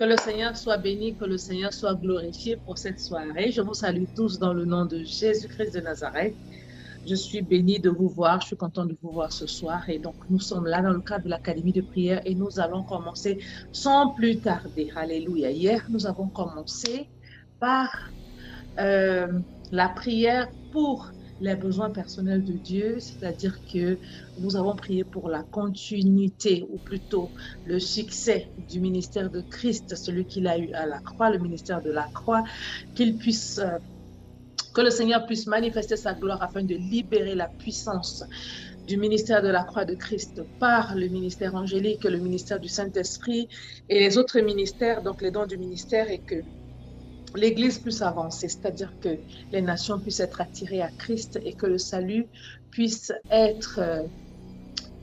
Que le Seigneur soit béni, que le Seigneur soit glorifié pour cette soirée. Je vous salue tous dans le nom de Jésus-Christ de Nazareth. Je suis bénie de vous voir, je suis contente de vous voir ce soir. Et donc, nous sommes là dans le cadre de l'Académie de prière et nous allons commencer sans plus tarder. Alléluia. Hier, nous avons commencé par euh, la prière pour les besoins personnels de Dieu, c'est-à-dire que nous avons prié pour la continuité, ou plutôt le succès du ministère de Christ, celui qu'il a eu à la croix, le ministère de la croix, qu'il puisse, que le Seigneur puisse manifester sa gloire afin de libérer la puissance du ministère de la croix de Christ par le ministère angélique, le ministère du Saint-Esprit et les autres ministères, donc les dons du ministère, et que l'Église puisse avancer, c'est-à-dire que les nations puissent être attirées à Christ et que le salut puisse être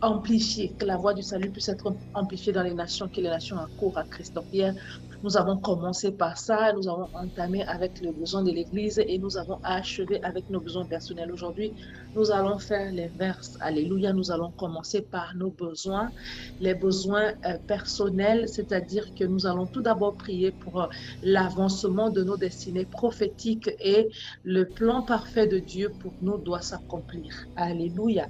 amplifié, que la voix du salut puisse être amplifiée dans les nations, que les nations accourent à Christ. Donc hier, nous avons commencé par ça, nous avons entamé avec le besoin de l'Église et nous avons achevé avec nos besoins personnels. Aujourd'hui, nous allons faire les verses. Alléluia, nous allons commencer par nos besoins, les besoins personnels, c'est-à-dire que nous allons tout d'abord prier pour l'avancement de nos destinées prophétiques et le plan parfait de Dieu pour nous doit s'accomplir. Alléluia.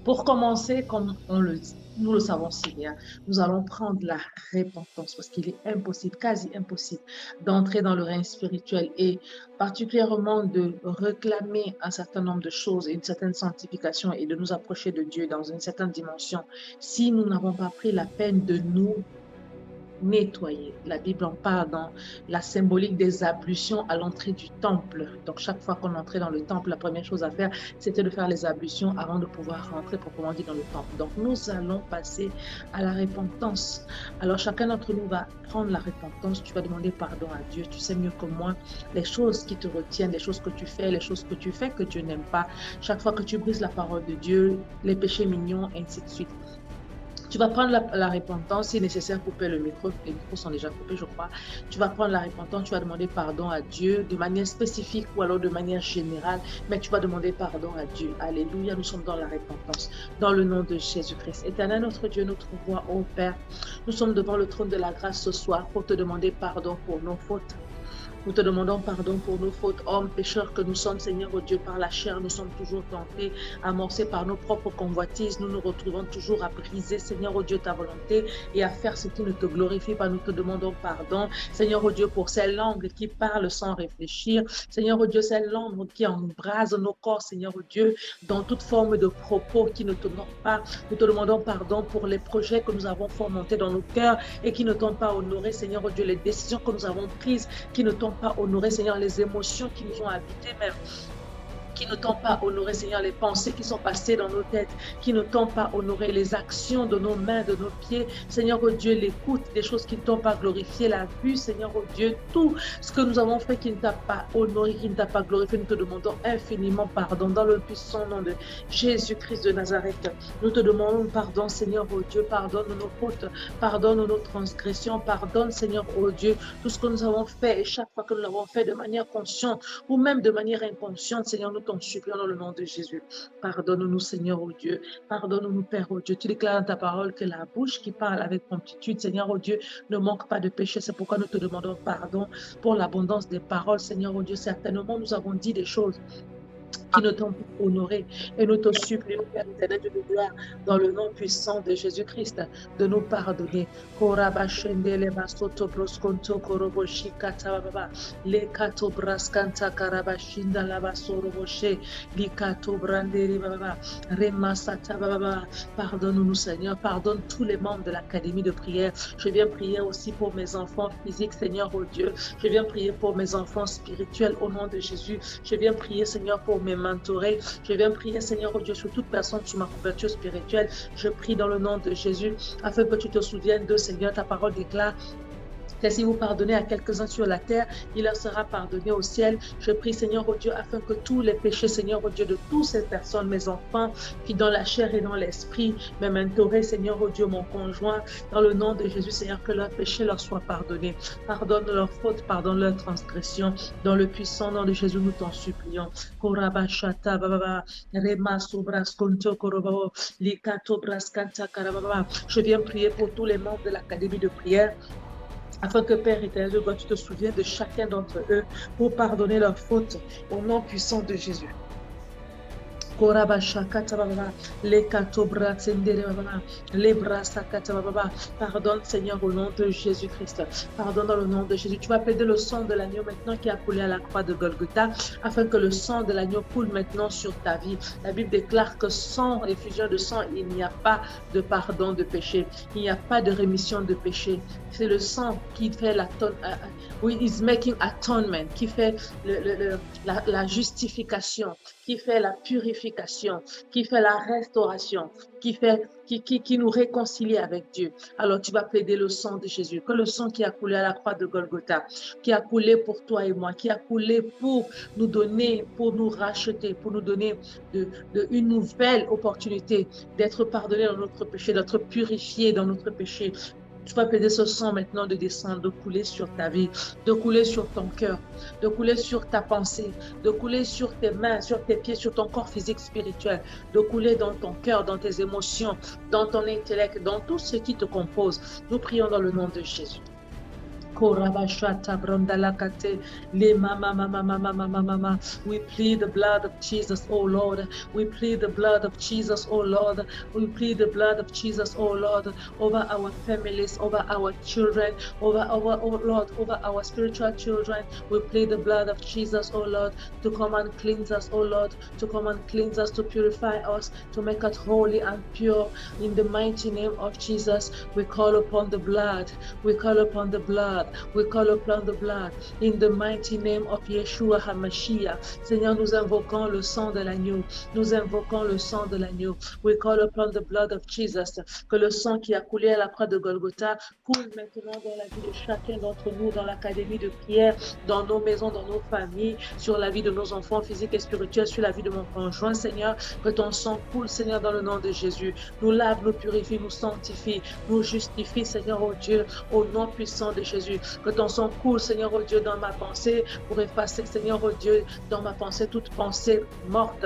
Pour commencer, comme on le dit, nous le savons si bien, nous allons prendre la repentance parce qu'il est impossible, quasi impossible, d'entrer dans le règne spirituel et particulièrement de réclamer un certain nombre de choses et une certaine sanctification et de nous approcher de Dieu dans une certaine dimension si nous n'avons pas pris la peine de nous nettoyer. La Bible en parle dans la symbolique des ablutions à l'entrée du temple. Donc, chaque fois qu'on entrait dans le temple, la première chose à faire, c'était de faire les ablutions avant de pouvoir rentrer proprement dit dans le temple. Donc, nous allons passer à la repentance. Alors, chacun d'entre nous va prendre la repentance. Tu vas demander pardon à Dieu. Tu sais mieux que moi les choses qui te retiennent, les choses que tu fais, les choses que tu fais que Dieu n'aime pas. Chaque fois que tu brises la parole de Dieu, les péchés mignons, ainsi de suite. Tu vas prendre la repentance, si nécessaire, couper le micro. Les micros sont déjà coupés, je crois. Tu vas prendre la repentance, tu vas demander pardon à Dieu de manière spécifique ou alors de manière générale, mais tu vas demander pardon à Dieu. Alléluia, nous sommes dans la repentance, dans le nom de Jésus-Christ. Éternel, notre Dieu, notre roi, ô Père, nous sommes devant le trône de la grâce ce soir pour te demander pardon pour nos fautes. Nous te demandons pardon pour nos fautes, hommes pécheurs que nous sommes, Seigneur oh Dieu, par la chair. Nous sommes toujours tentés, amorcés par nos propres convoitises. Nous nous retrouvons toujours à briser, Seigneur oh Dieu, ta volonté et à faire ce qui ne te glorifie pas. Nous te demandons pardon, Seigneur oh Dieu, pour ces langues qui parlent sans réfléchir. Seigneur oh Dieu, ces langues qui embrasent nos corps, Seigneur oh Dieu, dans toute forme de propos qui ne t'honorent pas. Nous te demandons pardon pour les projets que nous avons fomentés dans nos cœurs et qui ne t'ont pas honoré, Seigneur oh Dieu, les décisions que nous avons prises qui ne t'ont pas honoré, Seigneur, les émotions qui nous ont habités même, qui ne t'ont pas honoré, Seigneur, les pensées qui sont passées dans nos têtes, qui ne t'ont pas honoré, les actions de nos mains, de nos pieds, Seigneur, oh Dieu, l'écoute des choses qui ne t'ont pas glorifié, la vue, Seigneur, oh Dieu, tout ce que nous avons fait qui ne t'a pas honoré, qui ne t'a pas glorifié, nous te demandons infiniment pardon dans le puissant nom de Jésus-Christ de Nazareth. Nous te demandons pardon, Seigneur, oh Dieu, pardonne nos fautes, pardonne nos transgressions, pardonne, Seigneur, oh Dieu, tout ce que nous avons fait et chaque fois que nous l'avons fait de manière consciente ou même de manière inconsciente, Seigneur, nous t'en supplions dans le nom de Jésus. Pardonne-nous, Seigneur, oh Dieu. Pardonne-nous, Père, oh Dieu. Tu déclares dans ta parole que la bouche qui parle avec promptitude, Seigneur, oh Dieu, ne manque pas de péché. C'est pourquoi nous te demandons pardon pour l'abondance des paroles, Seigneur, oh Dieu. Certainement, nous avons dit des choses qui ne t'ont pas honoré. Et nous te supplions, Père éternel de gloire, dans le nom puissant de Jésus-Christ, de nous pardonner. Pardonne-nous, Seigneur. Pardonne tous les membres de l'Académie de prière. Je viens prier aussi pour mes enfants physiques, Seigneur, oh Dieu. Je viens prier pour mes enfants spirituels au nom de Jésus. Je viens prier, Seigneur, pour mes mentorés. Je viens prier, Seigneur, oh Dieu, sur toute personne sous ma couverture spirituelle. Je prie dans le nom de Jésus, afin que tu te souviennes de, Seigneur, ta parole déclare que si vous pardonnez à quelques-uns sur la terre, il leur sera pardonné au ciel. Je prie, Seigneur, oh Dieu, afin que tous les péchés, Seigneur, oh Dieu, de toutes ces personnes, mes enfants, qui dans la chair et dans l'esprit, mes mentorés, Seigneur, oh Dieu, mon conjoint, dans le nom de Jésus, Seigneur, que leurs péchés leur soient pardonnés. Pardonne leurs fautes, pardonne leurs transgressions. Dans le puissant nom de Jésus, nous t'en supplions. Je viens prier pour tous les membres de l'Académie de prière afin que Père éternel de gloire, tu te souviens de chacun d'entre eux pour pardonner leurs fautes au nom puissant de Jésus. Pardonne, Seigneur, au nom de Jésus-Christ. Pardonne dans le nom de Jésus. Tu vas plaider le sang de l'agneau maintenant qui a coulé à la croix de Golgotha, afin que le sang de l'agneau coule maintenant sur ta vie. La Bible déclare que sans effusion de sang, il n'y a pas de pardon de péché. Il n'y a pas de rémission de péché. C'est le sang qui fait is making atonement, qui fait la justification, qui fait la purification, qui fait la restauration, qui nous réconcilie avec Dieu. Alors tu vas plaider le sang de Jésus, que le sang qui a coulé à la croix de Golgotha, qui a coulé pour toi et moi, qui a coulé pour nous donner, pour nous racheter, pour nous donner une nouvelle opportunité d'être pardonné dans notre péché, d'être purifié dans notre péché. Tu vas plaider ce sang maintenant de descendre, de couler sur ta vie, de couler sur ton cœur, de couler sur ta pensée, de couler sur tes mains, sur tes pieds, sur ton corps physique, spirituel, de couler dans ton cœur, dans tes émotions, dans ton intellect, dans tout ce qui te compose. Nous prions dans le nom de Jésus. We plead the blood of Jesus, oh Lord. We plead the blood of Jesus, oh Lord. We plead the blood of Jesus, oh Lord, over our families, over our children, over our, oh Lord, over our spiritual children. We plead the blood of Jesus, oh Lord, to come and cleanse us, oh Lord, to come and cleanse us, to purify us, to make us holy and pure. In the mighty name of Jesus, we call upon the blood. We call upon the blood. We call upon the blood. In the mighty name of Yeshua HaMashiach. Seigneur, nous invoquons le sang de l'agneau. Nous invoquons le sang de l'agneau. We call upon the blood of Jesus. Que le sang qui a coulé à la croix de Golgotha coule maintenant dans la vie de chacun d'entre nous, dans l'académie de prière, dans nos maisons, dans nos familles, sur la vie de nos enfants physiques et spirituels, sur la vie de mon conjoint, Seigneur. Que ton sang coule, Seigneur, dans le nom de Jésus. Nous lave, nous purifie, nous sanctifie, nous justifie, Seigneur, oh Dieu, au nom puissant de Jésus. Que ton sang coule, Seigneur, oh Dieu, dans ma pensée, pour effacer, Seigneur, oh Dieu, dans ma pensée, toute pensée morte.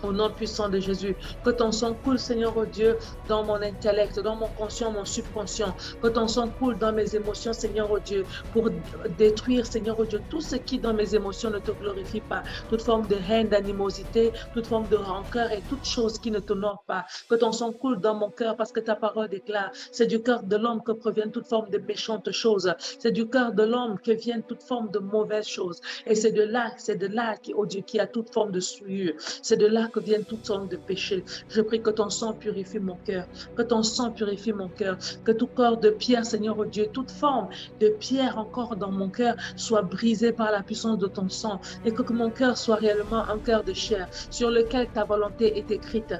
Au nom puissant de Jésus, que ton sang coule, Seigneur, oh Dieu, dans mon intellect, dans mon conscient, mon subconscient. Que ton sang coule dans mes émotions, Seigneur, oh Dieu, pour détruire, Seigneur, oh Dieu, tout ce qui dans mes émotions ne te glorifie pas. Toute forme de haine, d'animosité, toute forme de rancœur et toute chose qui ne t'honore pas. Que ton sang coule dans mon cœur parce que ta parole déclare, c'est du cœur de l'homme que proviennent toute forme de méchantes choses. C'est du cœur de l'homme que viennent toute forme de mauvaises choses. Et c'est de là, oh Dieu, qui a toute forme de souillure. C'est de là que viennent toutes sortes de péchés. Je prie que ton sang purifie mon cœur, que ton sang purifie mon cœur, que tout corps de pierre, Seigneur oh Dieu, toute forme de pierre encore dans mon cœur soit brisée par la puissance de ton sang et que mon cœur soit réellement un cœur de chair sur lequel ta volonté est écrite,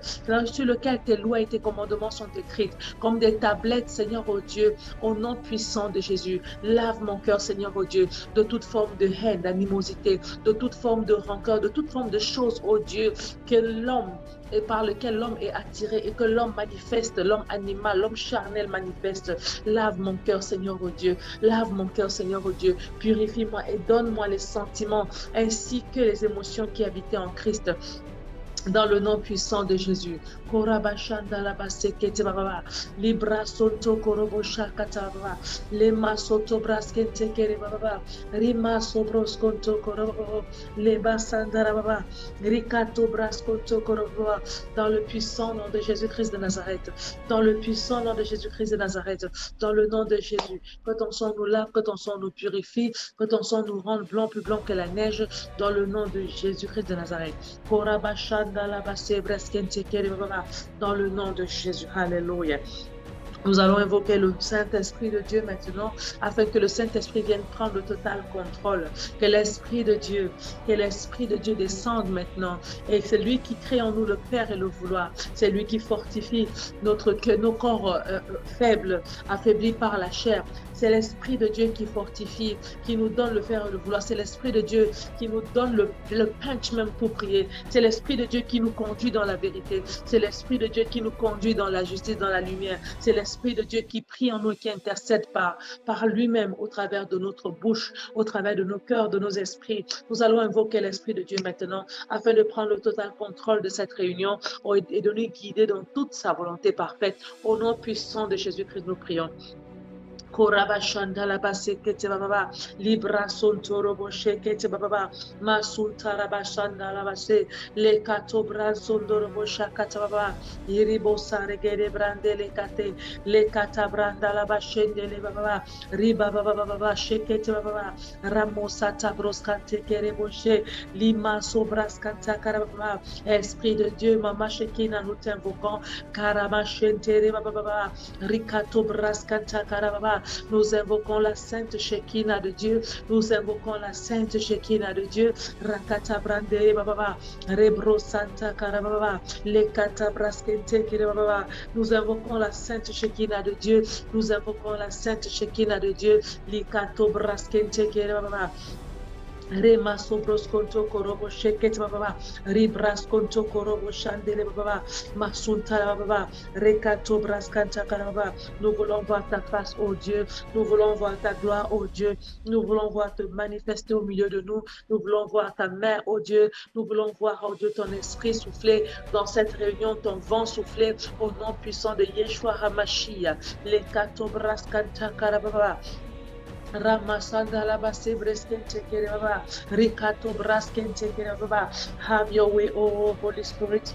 sur lequel tes lois et tes commandements sont écrites comme des tablettes, Seigneur oh Dieu, au nom puissant de Jésus. Lave mon cœur, Seigneur oh Dieu, de toute forme de haine, d'animosité, de toute forme de rancœur, de toute forme de choses, oh Dieu, que l'homme et par lequel l'homme est attiré et que l'homme manifeste, l'homme animal, l'homme charnel manifeste. Lave mon cœur, Seigneur, oh Dieu. Lave mon cœur, Seigneur, oh Dieu. Purifie-moi et donne-moi les sentiments ainsi que les émotions qui habitaient en Christ. Dans le nom puissant de Jésus. Libra soto korobo shakataba. Lema soto braskente kere baba. Rima sobros konto korobo. Leba sandara baba. Rikato braskonto korobo. Dans le puissant nom de Jésus-Christ de Nazareth. Dans le puissant nom de Jésus-Christ de Nazareth. Dans le nom de Jésus. Que ton sang nous lave, que ton sang nous purifie, que ton sang nous rende blanc, plus blanc que la neige. Dans le nom de Jésus-Christ de Nazareth. Dans le nom de Jésus. Alléluia. Nous allons invoquer le Saint-Esprit de Dieu maintenant, afin que le Saint-Esprit vienne prendre le total contrôle. Que l'Esprit de Dieu descende maintenant. Et c'est lui qui crée en nous le faire et le vouloir. C'est lui qui fortifie nos corps faibles, affaiblis par la chair. C'est l'Esprit de Dieu qui fortifie, qui nous donne le faire et le vouloir. C'est l'Esprit de Dieu qui nous donne le punch même pour prier. C'est l'Esprit de Dieu qui nous conduit dans la vérité. C'est l'Esprit de Dieu qui nous conduit dans la justice, dans la lumière. C'est l'Esprit de Dieu qui prie en nous et qui intercède par lui-même au travers de notre bouche, au travers de nos cœurs, de nos esprits. Nous allons invoquer l'Esprit de Dieu maintenant afin de prendre le total contrôle de cette réunion et de nous guider dans toute sa volonté parfaite. Au nom puissant de Jésus-Christ, nous prions. Korabashanda la basekete baba libra sontoro boshekete baba masunta rabashanda la base le katobra sondoro boshakata baba iribo saregere brande le kate le katabranda la bashende le baba riba baba baba shekete baba ramosata broskante kere boshe lima sobraskanta karababa Esprit de Dieu mama shekina nous t'invoquons karamashente baba rikato braskanta karababa nous invoquons la sainte Shekinah de Dieu. Nous invoquons la sainte Shekinah de Dieu. Rakata brande baba, rebro santa karababa, lekata braskente kirababa. Nous invoquons la sainte Shekinah de Dieu. Nous invoquons la sainte Shekinah de Dieu. Likato braskente kirababa. Rema sobros konto korobo sheket baba ribras konto korobo shandele baba masunta baba rekato braskanta baba. Nous voulons voir ta face, oh Dieu. Nous voulons voir ta gloire, oh Dieu. Nous voulons voir te manifester au milieu de nous. Nous voulons voir ta main, oh Dieu. Nous voulons voir, oh Dieu, ton esprit souffler dans cette réunion, ton vent souffler au nom puissant de Yeshua HaMashiach. Lekato braskanta baba. Ramasanda la base breskente kereba, Rikato braskente kereba. Have your way, oh Holy Spirit.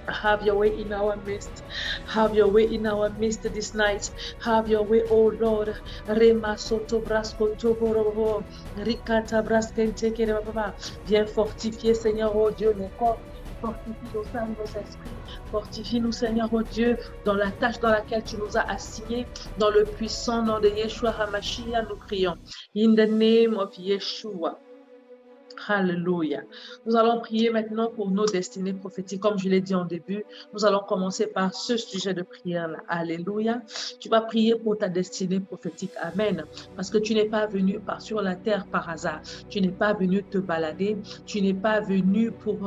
Have your way in our midst. Have your way in our midst this night. Have your way, oh Lord. Rema soto braskonto borobo, Rikata braskente kereba. Viens fortifier, Seigneur, oh Dieu, nos corps. Fortifie nos âmes, nos esprits. Fortifie-nous, Seigneur, oh Dieu, dans la tâche dans laquelle tu nous as assignés. Dans le puissant nom de Yeshua HaMashiach, nous prions. In the name of Yeshua. Alléluia. Nous allons prier maintenant pour nos destinées prophétiques. Comme je l'ai dit en début, nous allons commencer par ce sujet de prière-là. Alléluia. Tu vas prier pour ta destinée prophétique. Amen. Parce que tu n'es pas venu sur la terre par hasard. Tu n'es pas venu te balader. Tu n'es pas venu pour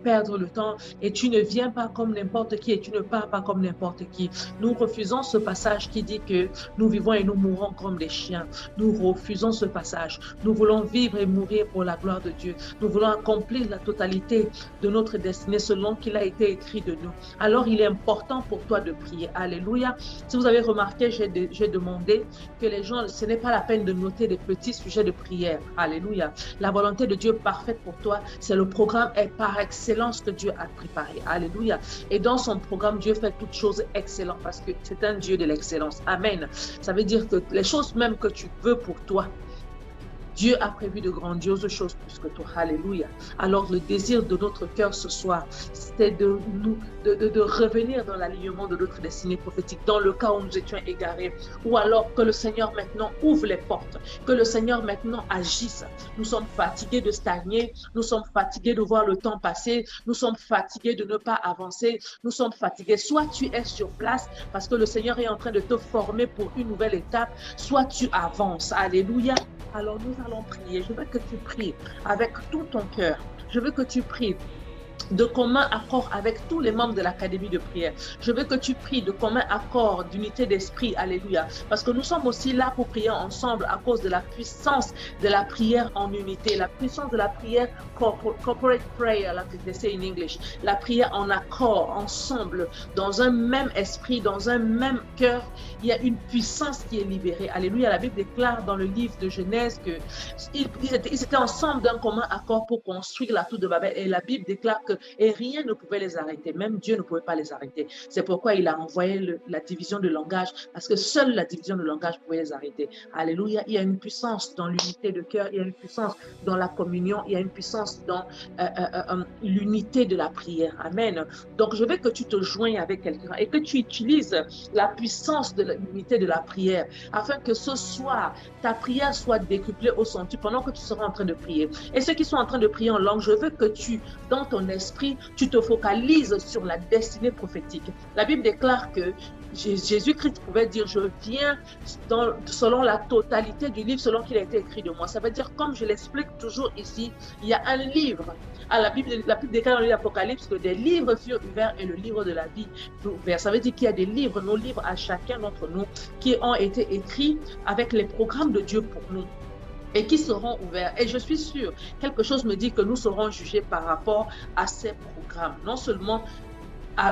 perdre le temps. Et tu ne viens pas comme n'importe qui et tu ne pars pas comme n'importe qui. Nous refusons ce passage qui dit que nous vivons et nous mourons comme des chiens. Nous refusons ce passage. Nous voulons vivre et mourir pour la gloire de Dieu. Nous voulons accomplir la totalité de notre destinée selon qu'il a été écrit de nous. Alors, il est important pour toi de prier. Alléluia. Si vous avez remarqué, j'ai demandé que les gens, ce n'est pas la peine de noter des petits sujets de prière. Alléluia. La volonté de Dieu parfaite pour toi, c'est le programme et par excellence que Dieu a préparé. Alléluia. Et dans son programme, Dieu fait toutes choses excellentes parce que c'est un Dieu de l'excellence. Amen. Ça veut dire que les choses même que tu veux pour toi, Dieu a prévu de grandioses choses plus que toi. Alléluia. Alors le désir de notre cœur ce soir, c'est de revenir dans l'alignement de notre destinée prophétique, dans le cas où nous étions égarés. Ou alors que le Seigneur maintenant ouvre les portes, que le Seigneur maintenant agisse. Nous sommes fatigués de stagner, nous sommes fatigués de voir le temps passer, nous sommes fatigués de ne pas avancer, nous sommes fatigués. Soit tu es sur place parce que le Seigneur est en train de te former pour une nouvelle étape, soit tu avances. Alléluia. Alors nous allons prier. Je veux que tu pries avec tout ton cœur. Je veux que tu pries de commun accord avec tous les membres de l'Académie de prière. Je veux que tu pries de commun accord, d'unité d'esprit. Alléluia. Parce que nous sommes aussi là pour prier ensemble à cause de la puissance de la prière en unité, la puissance de la prière corporate prayer, like they say in English, la prière en accord, ensemble, dans un même esprit, dans un même cœur. Il y a une puissance qui est libérée. Alléluia. La Bible déclare dans le livre de Genèse qu'ils étaient ensemble d'un commun accord pour construire la tour de Babel. Et la Bible déclare que et rien ne pouvait les arrêter, même Dieu ne pouvait pas les arrêter. C'est pourquoi il a envoyé la division de langage, parce que seule la division de langage pouvait les arrêter. Alléluia, il y a une puissance dans l'unité de cœur, il y a une puissance dans la communion, il y a une puissance dans l'unité de la prière. Amen. Donc je veux que tu te joignes avec quelqu'un et que tu utilises la puissance de l'unité de la prière, afin que ce soir, ta prière soit décuplée au centuple pendant que tu seras en train de prier. Et ceux qui sont en train de prier en langue, je veux que tu, dans ton esprit, tu te focalises sur la destinée prophétique. La Bible déclare que Jésus-Christ pouvait dire, je viens selon la totalité du livre, selon qu'il a été écrit de moi. Ça veut dire, comme je l'explique toujours ici, il y a un livre. La Bible déclare dans l'Apocalypse que des livres furent ouverts et le livre de la vie fut ouvert. Ça veut dire qu'il y a des livres, nos livres à chacun d'entre nous, qui ont été écrits avec les programmes de Dieu pour nous et qui seront ouverts. Et je suis sûre, quelque chose me dit que nous serons jugés par rapport à ces programmes. Non seulement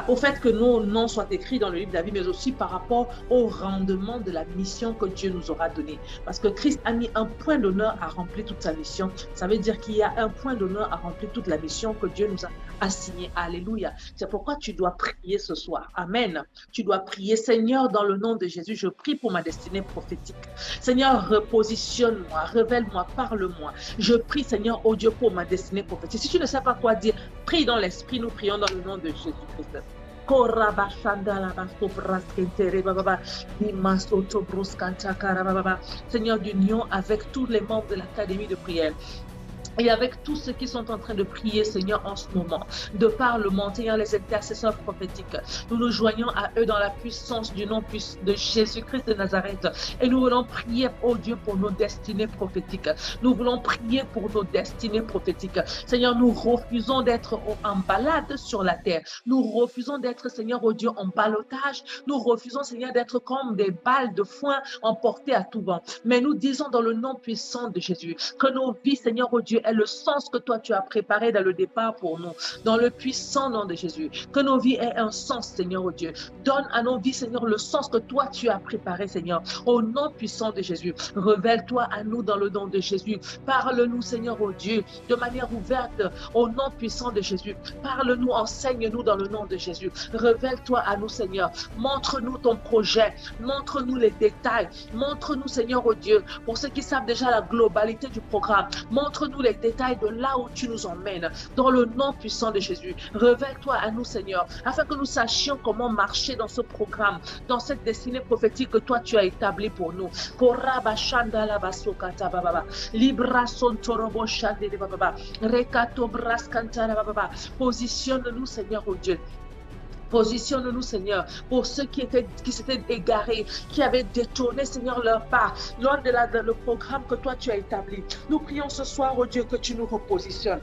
au fait que nos noms soient écrits dans le livre de la vie, mais aussi par rapport au rendement de la mission que Dieu nous aura donnée. Parce que Christ a mis un point d'honneur à remplir toute sa mission. Ça veut dire qu'il y a un point d'honneur à remplir toute la mission que Dieu nous a assignée. Alléluia. C'est pourquoi tu dois prier ce soir. Amen. Tu dois prier, Seigneur, dans le nom de Jésus, je prie pour ma destinée prophétique. Seigneur, repositionne-moi, révèle-moi, parle-moi. Je prie, Seigneur, oh Dieu, pour ma destinée prophétique. Si tu ne sais pas quoi dire, prie dans l'esprit, nous prions dans le nom de Jésus-Christ. Seigneur, d'union avec tous les membres de l'Académie de prière et avec tous ceux qui sont en train de prier, Seigneur, en ce moment, de par le monde, Seigneur, les intercesseurs prophétiques, nous nous joignons à eux dans la puissance du nom de Jésus-Christ de Nazareth. Et nous voulons prier, oh Dieu, pour nos destinées prophétiques. Nous voulons prier pour nos destinées prophétiques. Seigneur, nous refusons d'être en balade sur la terre. Nous refusons d'être, Seigneur, oh Dieu, en ballottage. Nous refusons, Seigneur, d'être comme des balles de foin emportées à tout vent. Mais nous disons dans le nom puissant de Jésus que nos vies, Seigneur, oh Dieu, est le sens que toi tu as préparé dans le départ pour nous, dans le puissant nom de Jésus. Que nos vies aient un sens, Seigneur, oh Dieu. Donne à nos vies, Seigneur, le sens que toi tu as préparé, Seigneur, au nom puissant de Jésus. Révèle-toi à nous dans le nom de Jésus. Parle-nous, Seigneur, oh Dieu, de manière ouverte, au nom puissant de Jésus. Parle-nous, enseigne-nous dans le nom de Jésus. Révèle-toi à nous, Seigneur. Montre-nous ton projet. Montre-nous les détails. Montre-nous, Seigneur, oh Dieu, pour ceux qui savent déjà la globalité du programme. Montre-nous les détails de là où tu nous emmènes, dans le nom puissant de Jésus. Révèle-toi à nous, Seigneur, afin que nous sachions comment marcher dans ce programme, dans cette destinée prophétique que toi tu as établie pour nous. Positionne-nous, Seigneur, oh Dieu. Positionne-nous, Seigneur, pour ceux qui s'étaient égarés, qui avaient détourné, Seigneur, leur part, lors de le programme que toi tu as établi. Nous prions ce soir, oh Dieu, que tu nous repositionnes.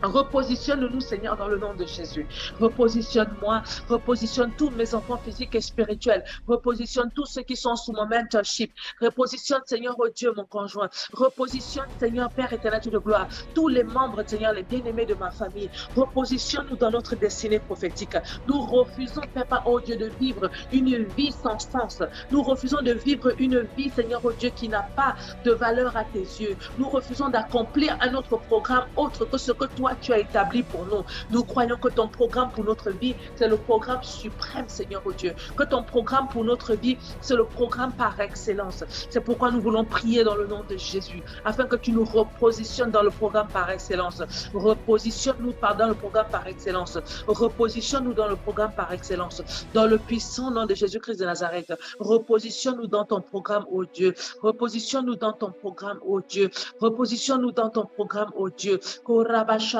Repositionne-nous, Seigneur, dans le nom de Jésus. Repositionne-moi, repositionne tous mes enfants physiques et spirituels. Repositionne tous ceux qui sont sous mon mentorship. Repositionne, Seigneur, oh Dieu, mon conjoint. Repositionne, Seigneur, Père éternel de gloire, tous les membres, Seigneur, les bien-aimés de ma famille. Repositionne-nous dans notre destinée prophétique. Nous refusons, Papa, oh Dieu, de vivre une vie sans sens. Nous refusons de vivre une vie, Seigneur, oh Dieu, qui n'a pas de valeur à tes yeux. Nous refusons d'accomplir un autre programme autre que ce que toi tu as établi pour nous. Nous croyons que ton programme pour notre vie, c'est le programme suprême, Seigneur, oh Dieu. Que ton programme pour notre vie, c'est le programme par excellence. C'est pourquoi nous voulons prier dans le nom de Jésus, afin que tu nous repositionnes dans le programme par excellence. Repositionne-nous dans le programme par excellence. Repositionne-nous dans le programme par excellence. Dans le puissant nom de Jésus-Christ de Nazareth. Repositionne-nous dans ton programme, oh Dieu. Repositionne-nous dans ton programme, oh Dieu. Repositionne-nous dans ton programme, oh Dieu.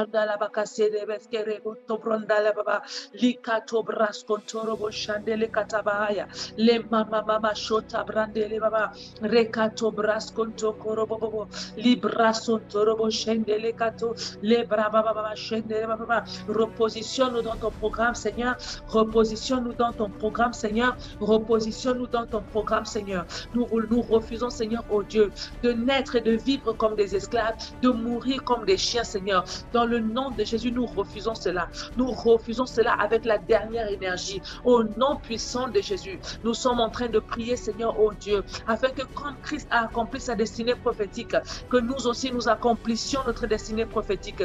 La bakasere beskere tobronda la baba likato braskontoro boshandele katabaya le mama shota brandele baba rekato braskonto korobobo librason torobo shendele kato le braba baba shendele baba. Repositionne-nous dans ton programme, Seigneur. Repositionne-nous dans ton programme, Seigneur. Repositionne-nous dans ton programme, Seigneur. Nous refusons, Seigneur, oh Dieu, de naître et de vivre comme des esclaves, de mourir comme des chiens, Seigneur. Dans le nom de Jésus, nous refusons cela. Nous refusons cela avec la dernière énergie. Au nom puissant de Jésus, nous sommes en train de prier, Seigneur, oh Dieu, afin que comme Christ a accompli sa destinée prophétique, que nous aussi nous accomplissions notre destinée prophétique.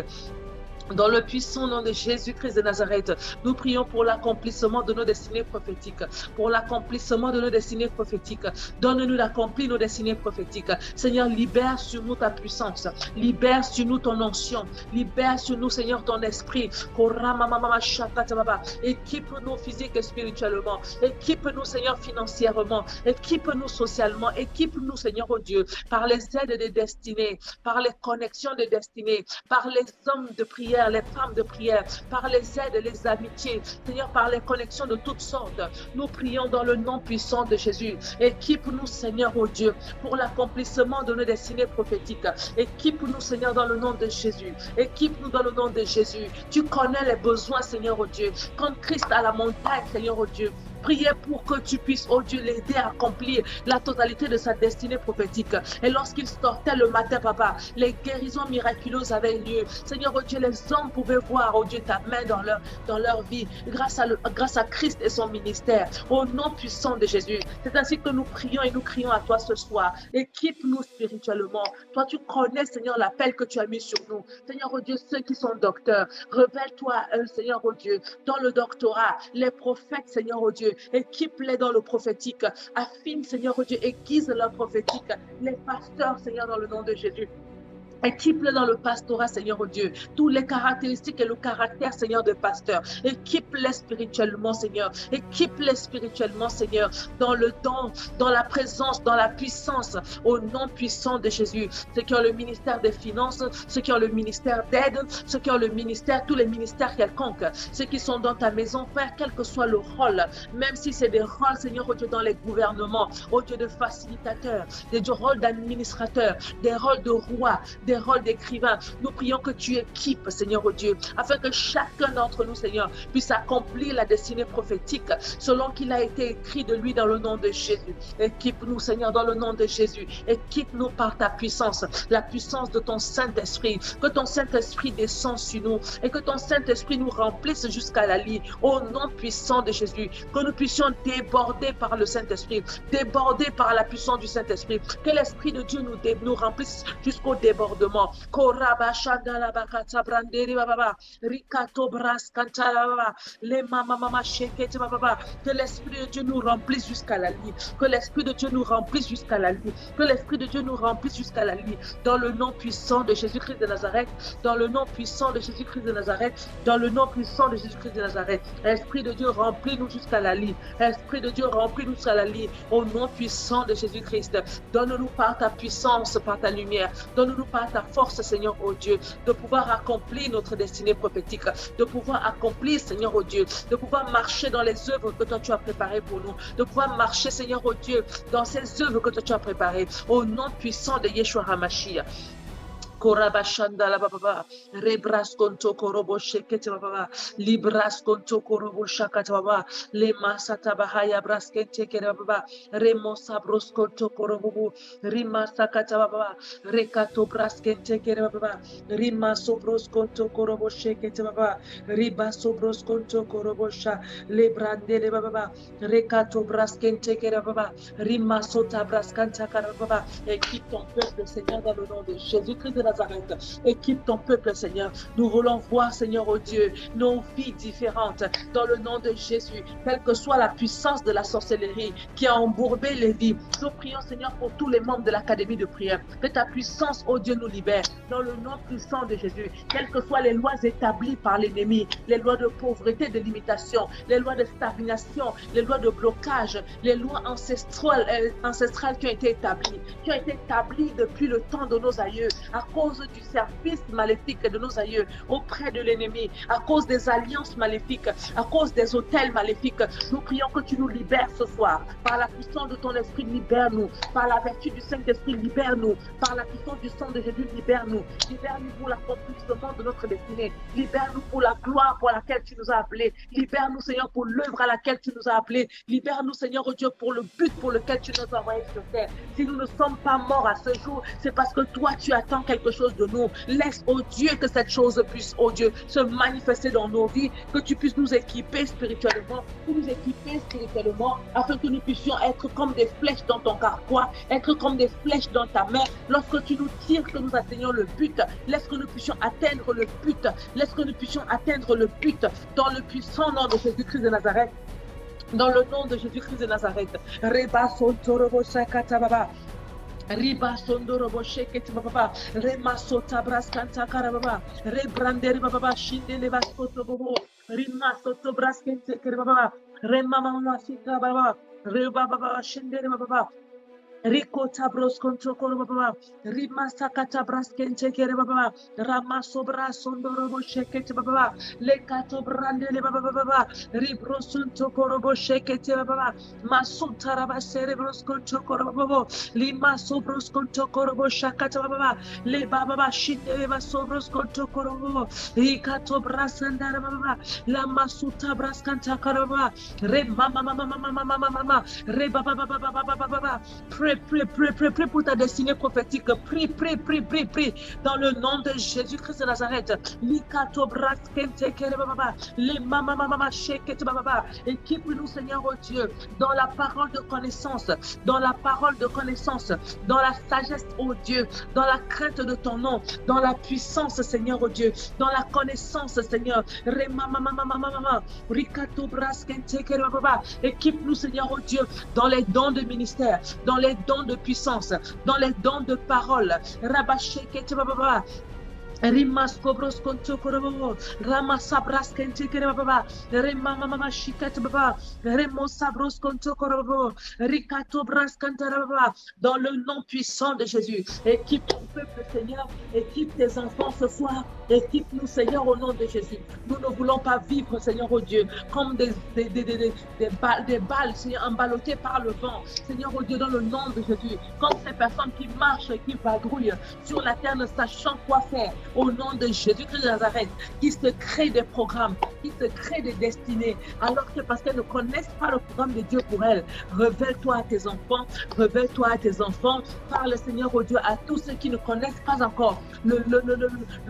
Dans le puissant nom de Jésus-Christ de Nazareth, nous prions pour l'accomplissement de nos destinées prophétiques. Pour l'accomplissement de nos destinées prophétiques. Donne-nous d'accomplir nos destinées prophétiques. Seigneur, libère sur nous ta puissance. Libère sur nous ton onction. Libère sur nous, Seigneur, ton esprit. Équipe-nous physique et spirituellement. Équipe-nous, Seigneur, financièrement. Équipe-nous socialement. Équipe-nous, Seigneur, oh Dieu, par les aides des destinées, par les connexions de destinée, par les hommes de prière, les femmes de prière, par les aides, les amitiés, Seigneur, par les connexions de toutes sortes. Nous prions dans le nom puissant de Jésus. Équipe-nous, Seigneur, oh Dieu, pour l'accomplissement de nos destinées prophétiques. Équipe-nous, Seigneur, dans le nom de Jésus. Équipe-nous dans le nom de Jésus. Tu connais les besoins, Seigneur, oh Dieu. Comme Christ à la montagne, Seigneur, oh Dieu, Priez pour que tu puisses, oh Dieu, l'aider à accomplir la totalité de sa destinée prophétique. Et lorsqu'il sortait le matin, papa, les guérisons miraculeuses avaient lieu. Seigneur, oh Dieu, les hommes pouvaient voir, oh Dieu, ta main dans leur vie, grâce à Christ et son ministère, au nom puissant de Jésus. C'est ainsi que nous prions et nous crions à toi ce soir. Équipe-nous spirituellement. Toi, tu connais, Seigneur, l'appel que tu as mis sur nous. Seigneur, oh Dieu, ceux qui sont docteurs, révèle-toi à eux, Seigneur, oh Dieu, dans le doctorat, les prophètes, Seigneur, oh Dieu, équipe-les dans le prophétique, affine, Seigneur, oh Dieu, aiguise leur prophétique, les pasteurs, Seigneur, dans le nom de Jésus. Équipe-le dans le pastorat, Seigneur, oh Dieu. Toutes les caractéristiques et le caractère, Seigneur, de pasteur. Équipe-les spirituellement, Seigneur. Équipe-les spirituellement, Seigneur, dans le don, dans la présence, dans la puissance, au nom puissant de Jésus. Ceux qui ont le ministère des finances, ceux qui ont le ministère d'aide, ceux qui ont le ministère, tous les ministères quelconques, ceux qui sont dans ta maison, Père, quel que soit le rôle, même si c'est des rôles, Seigneur, oh Dieu, dans les gouvernements, oh Dieu, de facilitateurs, des rôles d'administrateurs, des rôles de rois, des rôles d'écrivains. Nous prions que tu équipes, Seigneur, oh Dieu, afin que chacun d'entre nous, Seigneur, puisse accomplir la destinée prophétique selon qu'il a été écrit de lui dans le nom de Jésus. Équipe-nous, Seigneur, dans le nom de Jésus. Équipe-nous par ta puissance, la puissance de ton Saint-Esprit. Que ton Saint-Esprit descende sur nous et que ton Saint-Esprit nous remplisse jusqu'à la lie. Au nom puissant de Jésus, que nous puissions déborder par le Saint-Esprit, déborder par la puissance du Saint-Esprit. Que l'Esprit de Dieu nous remplisse jusqu'au débordement. Que l'Esprit de Dieu nous remplisse jusqu'à la lie. Que l'Esprit de Dieu nous remplisse jusqu'à la lie. Que l'Esprit de Dieu nous remplisse jusqu'à la lie. Dans le nom puissant de Jésus-Christ de Nazareth. Dans le nom puissant de Jésus-Christ de Nazareth. Dans le nom puissant de Jésus-Christ de Nazareth. Esprit de Dieu, remplis-nous jusqu'à la lie. Esprit de Dieu, remplis-nous jusqu'à la lie. Au nom puissant de Jésus-Christ. Donne-nous par ta puissance, par ta lumière. Donne-nous par ta force, Seigneur, oh Dieu, de pouvoir accomplir notre destinée prophétique, de pouvoir accomplir, Seigneur, oh Dieu, de pouvoir marcher dans les œuvres que toi tu as préparées pour nous, de pouvoir marcher, Seigneur, oh Dieu, dans ces œuvres que toi tu as préparées, au nom puissant de Yeshua HaMashiach. Korabashanda la baba, rebras konto korobo shekete baba, libras konto korobo shakata baba, le masata bahaya braskente kere baba, remosa broskonto korobo, rima sakata baba, rekato braskente kere baba, rima sobroskonto korobo shekete baba, riba sobroskonto korobo sha, le brande le baba, rekato braskente kere baba, rima sota braskanta kara baba. Équipe ton peuple, Seigneur, dans le nom de Jésus-Christ de Nazareth. Équipe ton peuple, Seigneur. Nous voulons voir, Seigneur, oh Dieu, nos vies différentes dans le nom de Jésus. Quelle que soit la puissance de la sorcellerie qui a embourbé les vies, nous prions, Seigneur, pour tous les membres de l'Académie de prière. Que ta puissance, oh Dieu, nous libère dans le nom puissant de Jésus. Quelles que soient les lois établies par l'ennemi, les lois de pauvreté, de limitation, les lois de stagnation, les lois de blocage, les lois ancestrales qui ont été établies depuis le temps de nos aïeux, à cause du service maléfique de nos aïeux auprès de l'ennemi, à cause des alliances maléfiques, à cause des autels maléfiques. Nous prions que tu nous libères ce soir. Par la puissance de ton esprit, libère-nous. Par la vertu du Saint-Esprit, libère-nous. Par la puissance du sang de Jésus, libère-nous. Libère-nous pour l'accomplissement de notre destinée. Libère-nous pour la gloire pour laquelle tu nous as appelés. Libère-nous, Seigneur, pour l'œuvre à laquelle tu nous as appelés. Libère-nous, Seigneur, oh Dieu, pour le but pour lequel tu nous as envoyés sur terre. Si nous ne sommes pas morts à ce jour, c'est parce que toi, tu attends quelque chose de nous. Laisse, oh Dieu, que cette chose puisse, oh Dieu, se manifester dans nos vies, que tu puisses nous équiper spirituellement, afin que nous puissions être comme des flèches dans ton carquois, être comme des flèches dans ta main. Lorsque tu nous tires, que nous atteignons le but, laisse que nous puissions atteindre le but, dans le puissant nom de Jésus-Christ de Nazareth. Dans le nom de Jésus-Christ de Nazareth. Reba Sontorobo Shakatababa. Riba Sondorobo Sheketi Baba. Rema Sota Braskanta Karababa. Rebranderi Baba Shinde Leva Soto Bobo. Rima Soto Braskente Kerababa. Rema Mama Sita Baba. Reba Baba Shinde Baba. Rikota broskonto koro baba, rimasa kata braskente kere baba, ramaso brasondoro boshekete baba, lekato brandele baba baba, ribrosonto koro boshekete baba, masuta rabasere broskonto koro baba, limaso broskonto koro boshakata baba, le baba shinde baso broskonto koro baba, rikato brasandara baba, la masuta braskanta koro baba, re mama mama mama mama mama, re baba baba baba baba. Prie, prie, prie, prie, prie pour ta destinée prophétique. Prie, prie, prie, prie, prie. Dans le nom de Jésus-Christ de Nazareth. Likato braskente kere baba. Les mama mama shekete baba. Équipe-nous, Seigneur, oh Dieu, dans la parole de connaissance, dans la parole de connaissance, dans la sagesse, oh Dieu, dans la crainte de ton nom, dans la puissance, Seigneur, oh Dieu, dans la connaissance, Seigneur. Re mama mama mama. Rikato braskente kere baba. Équipe-nous, Seigneur, oh Dieu, dans les dons de ministère, dans les dons de puissance, dans les dons de parole. Rabashekete baba. Rimas kobros konto korobo, rama sabras kente kere baba, rema mama shikat baba, remo sabros konto korobo, rikato bras kantara baba. Dans le nom puissant de Jésus, équipe ton peuple, Seigneur, équipe tes enfants ce soir, équipe-nous, Seigneur, au nom de Jésus. Nous ne voulons pas vivre, Seigneur, oh Dieu, comme des balles, Seigneur, emballottées par le vent, Seigneur, oh Dieu, dans le nom de Jésus, comme ces personnes qui marchent et qui vadrouillent sur la terre ne sachant quoi faire. Au nom de Jésus-Christ de Nazareth, qui se crée des programmes, qui se crée des destinées, alors que parce qu'elles ne connaissent pas le programme de Dieu pour elles. Révèle-toi à tes enfants, révèle-toi à tes enfants, parle, Seigneur, au Dieu, à tous ceux qui ne connaissent pas encore le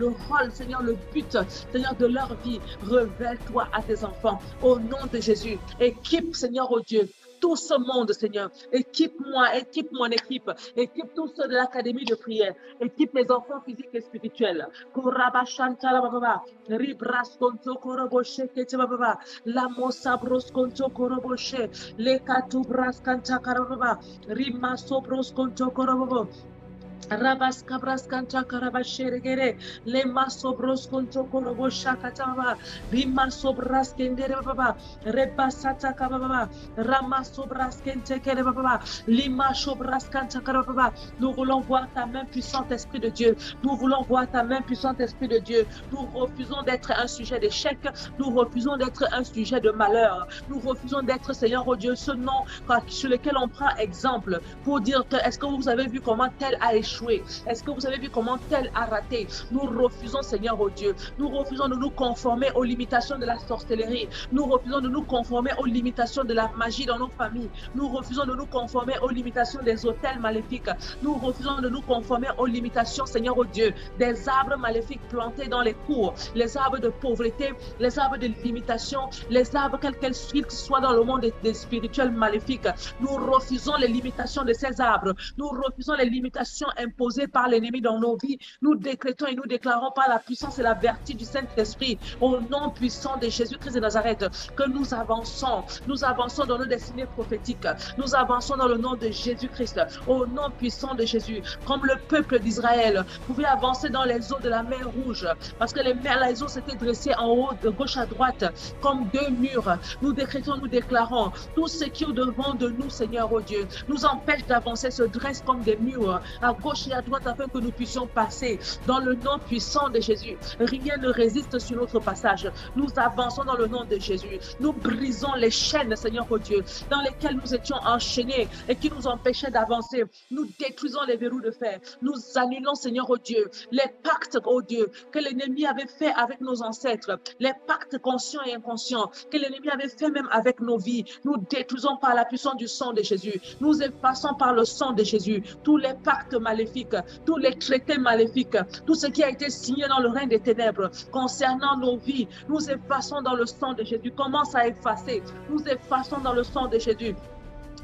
rôle, Seigneur, le but, Seigneur, de leur vie. Révèle-toi à tes enfants, au nom de Jésus. Équipe, Seigneur, au Dieu, tout ce monde, Seigneur. Équipe-moi, équipe mon équipe, équipe tous ceux de l'académie de prière, équipe les enfants physiques et spirituels. Korabashantala baba, ribras konto koroboshe kete baba, la mosa bros konto koroboshe, le katu bras kanta karababa, rimaso bros konto korobobo. Rabas cabras canta carabashere, le masobros conto corobo shakataba, rimasobras kendere baba, rebasata kababa, ramasobras kente kere baba, limasobras canta carababa. Nous voulons voir ta main puissante, Esprit de Dieu. Nous voulons voir ta main puissante, Esprit de Dieu. Nous refusons d'être un sujet d'échec. Nous refusons d'être un sujet de malheur. Nous refusons d'être, Seigneur, oh Dieu, ce nom sur lequel on prend exemple pour dire que est-ce que vous avez vu comment tel a échoué? Est-ce que vous avez vu comment tel a raté? Nous refusons, Seigneur, oh Dieu. Nous refusons de nous conformer aux limitations de la sorcellerie. Nous refusons de nous conformer aux limitations de la magie dans nos familles. Nous refusons de nous conformer aux limitations des hôtels maléfiques. Nous refusons de nous conformer aux limitations, Seigneur, oh Dieu, des arbres maléfiques plantés dans les cours, les arbres de pauvreté, les arbres de limitation, les arbres quels qu'ils soient dans le monde des spirituels maléfiques. Nous refusons les limitations de ces arbres. Nous refusons les limitations imposées par l'ennemi dans nos vies. Nous décrétons et nous déclarons par la puissance et la vertu du Saint-Esprit, au nom puissant de Jésus-Christ de Nazareth, que nous avançons dans nos destinées prophétiques, nous avançons dans le nom de Jésus-Christ, au nom puissant de Jésus, comme le peuple d'Israël pouvait avancer dans les eaux de la mer Rouge, parce que les eaux s'étaient dressées en haut, de gauche à droite, comme deux murs. Nous décrétons, nous déclarons, tout ce qui est au-devant de nous, Seigneur, oh Dieu, nous empêche d'avancer, se dresse comme des murs, à gauche et à droite, afin que nous puissions passer dans le nom puissant de Jésus. Rien ne résiste sur notre passage. Nous avançons dans le nom de Jésus. Nous brisons les chaînes, Seigneur, oh Dieu, dans lesquelles nous étions enchaînés et qui nous empêchaient d'avancer. Nous détruisons les verrous de fer. Nous annulons, Seigneur, oh Dieu, les pactes, oh Dieu, que l'ennemi avait fait avec nos ancêtres, les pactes conscients et inconscients que l'ennemi avait fait même avec nos vies. Nous détruisons par la puissance du sang de Jésus. Nous effaçons par le sang de Jésus tous les pactes maléfiques, tous les traités maléfiques, tout ce qui a été signé dans le règne des ténèbres concernant nos vies. Nous effaçons dans le sang de Jésus. Commence à effacer. Nous effaçons dans le sang de Jésus.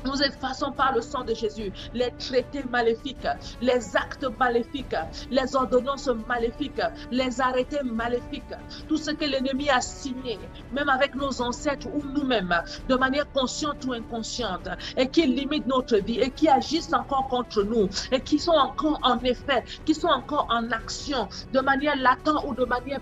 Nous effaçons par le sang de Jésus les traités maléfiques, les actes maléfiques, les ordonnances maléfiques, les arrêtés maléfiques, tout ce que l'ennemi a signé, même avec nos ancêtres ou nous-mêmes, de manière consciente ou inconsciente, et qui limitent notre vie, et qui agissent encore contre nous, et qui sont encore en effet, qui sont encore en action, de manière latente ou de manière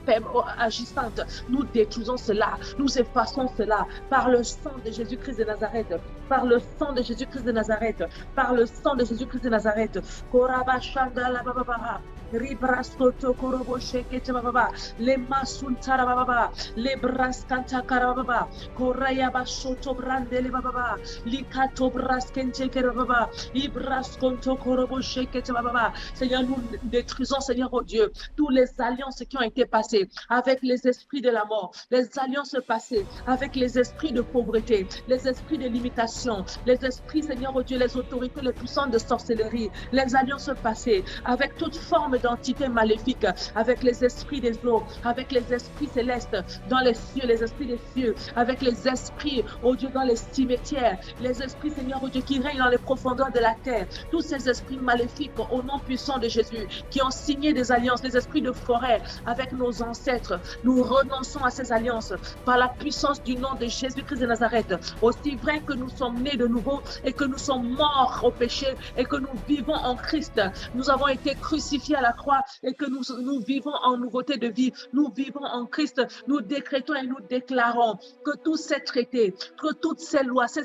agissante. Nous détruisons cela, nous effaçons cela par le sang de Jésus-Christ de Nazareth. par le sang de Jésus-Christ de Nazareth, par le sang de Jésus-Christ de Nazareth. Koraba Shandala Baba, Ribraskoto Korobo Shekete Baba, Le Masuntara Baba, Le Braskanta Karababa, Koraya Bashoto Brandele Baba, Likato Braskente Baba, Ibraskonto Korobo Shekete Baba. Seigneur, nous détruisons, Seigneur, oh Dieu, tous les alliances qui ont été passées avec les esprits de la mort, les alliances passées avec les esprits de pauvreté, les esprits de limitation, les esprits, Seigneur, oh Dieu, les autorités, les puissances de sorcellerie, les alliances passées avec toute forme d'entité maléfique, avec les esprits des eaux, avec les esprits célestes dans les cieux, les esprits des cieux, avec les esprits, oh Dieu, dans les cimetières, les esprits, Seigneur, oh Dieu, qui règnent dans les profondeurs de la terre, tous ces esprits maléfiques au nom puissant de Jésus, qui ont signé des alliances, les esprits de forêt avec nos ancêtres, nous renonçons à ces alliances par la puissance du nom de Jésus-Christ de Nazareth. Aussi vrai que nous sommes nés de nouveau et que nous sommes morts au péché et que nous vivons en Christ, nous avons été crucifiés à la croix et que nous vivons en nouveauté de vie, nous vivons en Christ, nous décrétons et nous déclarons que tous ces traités, que toutes ces lois, ces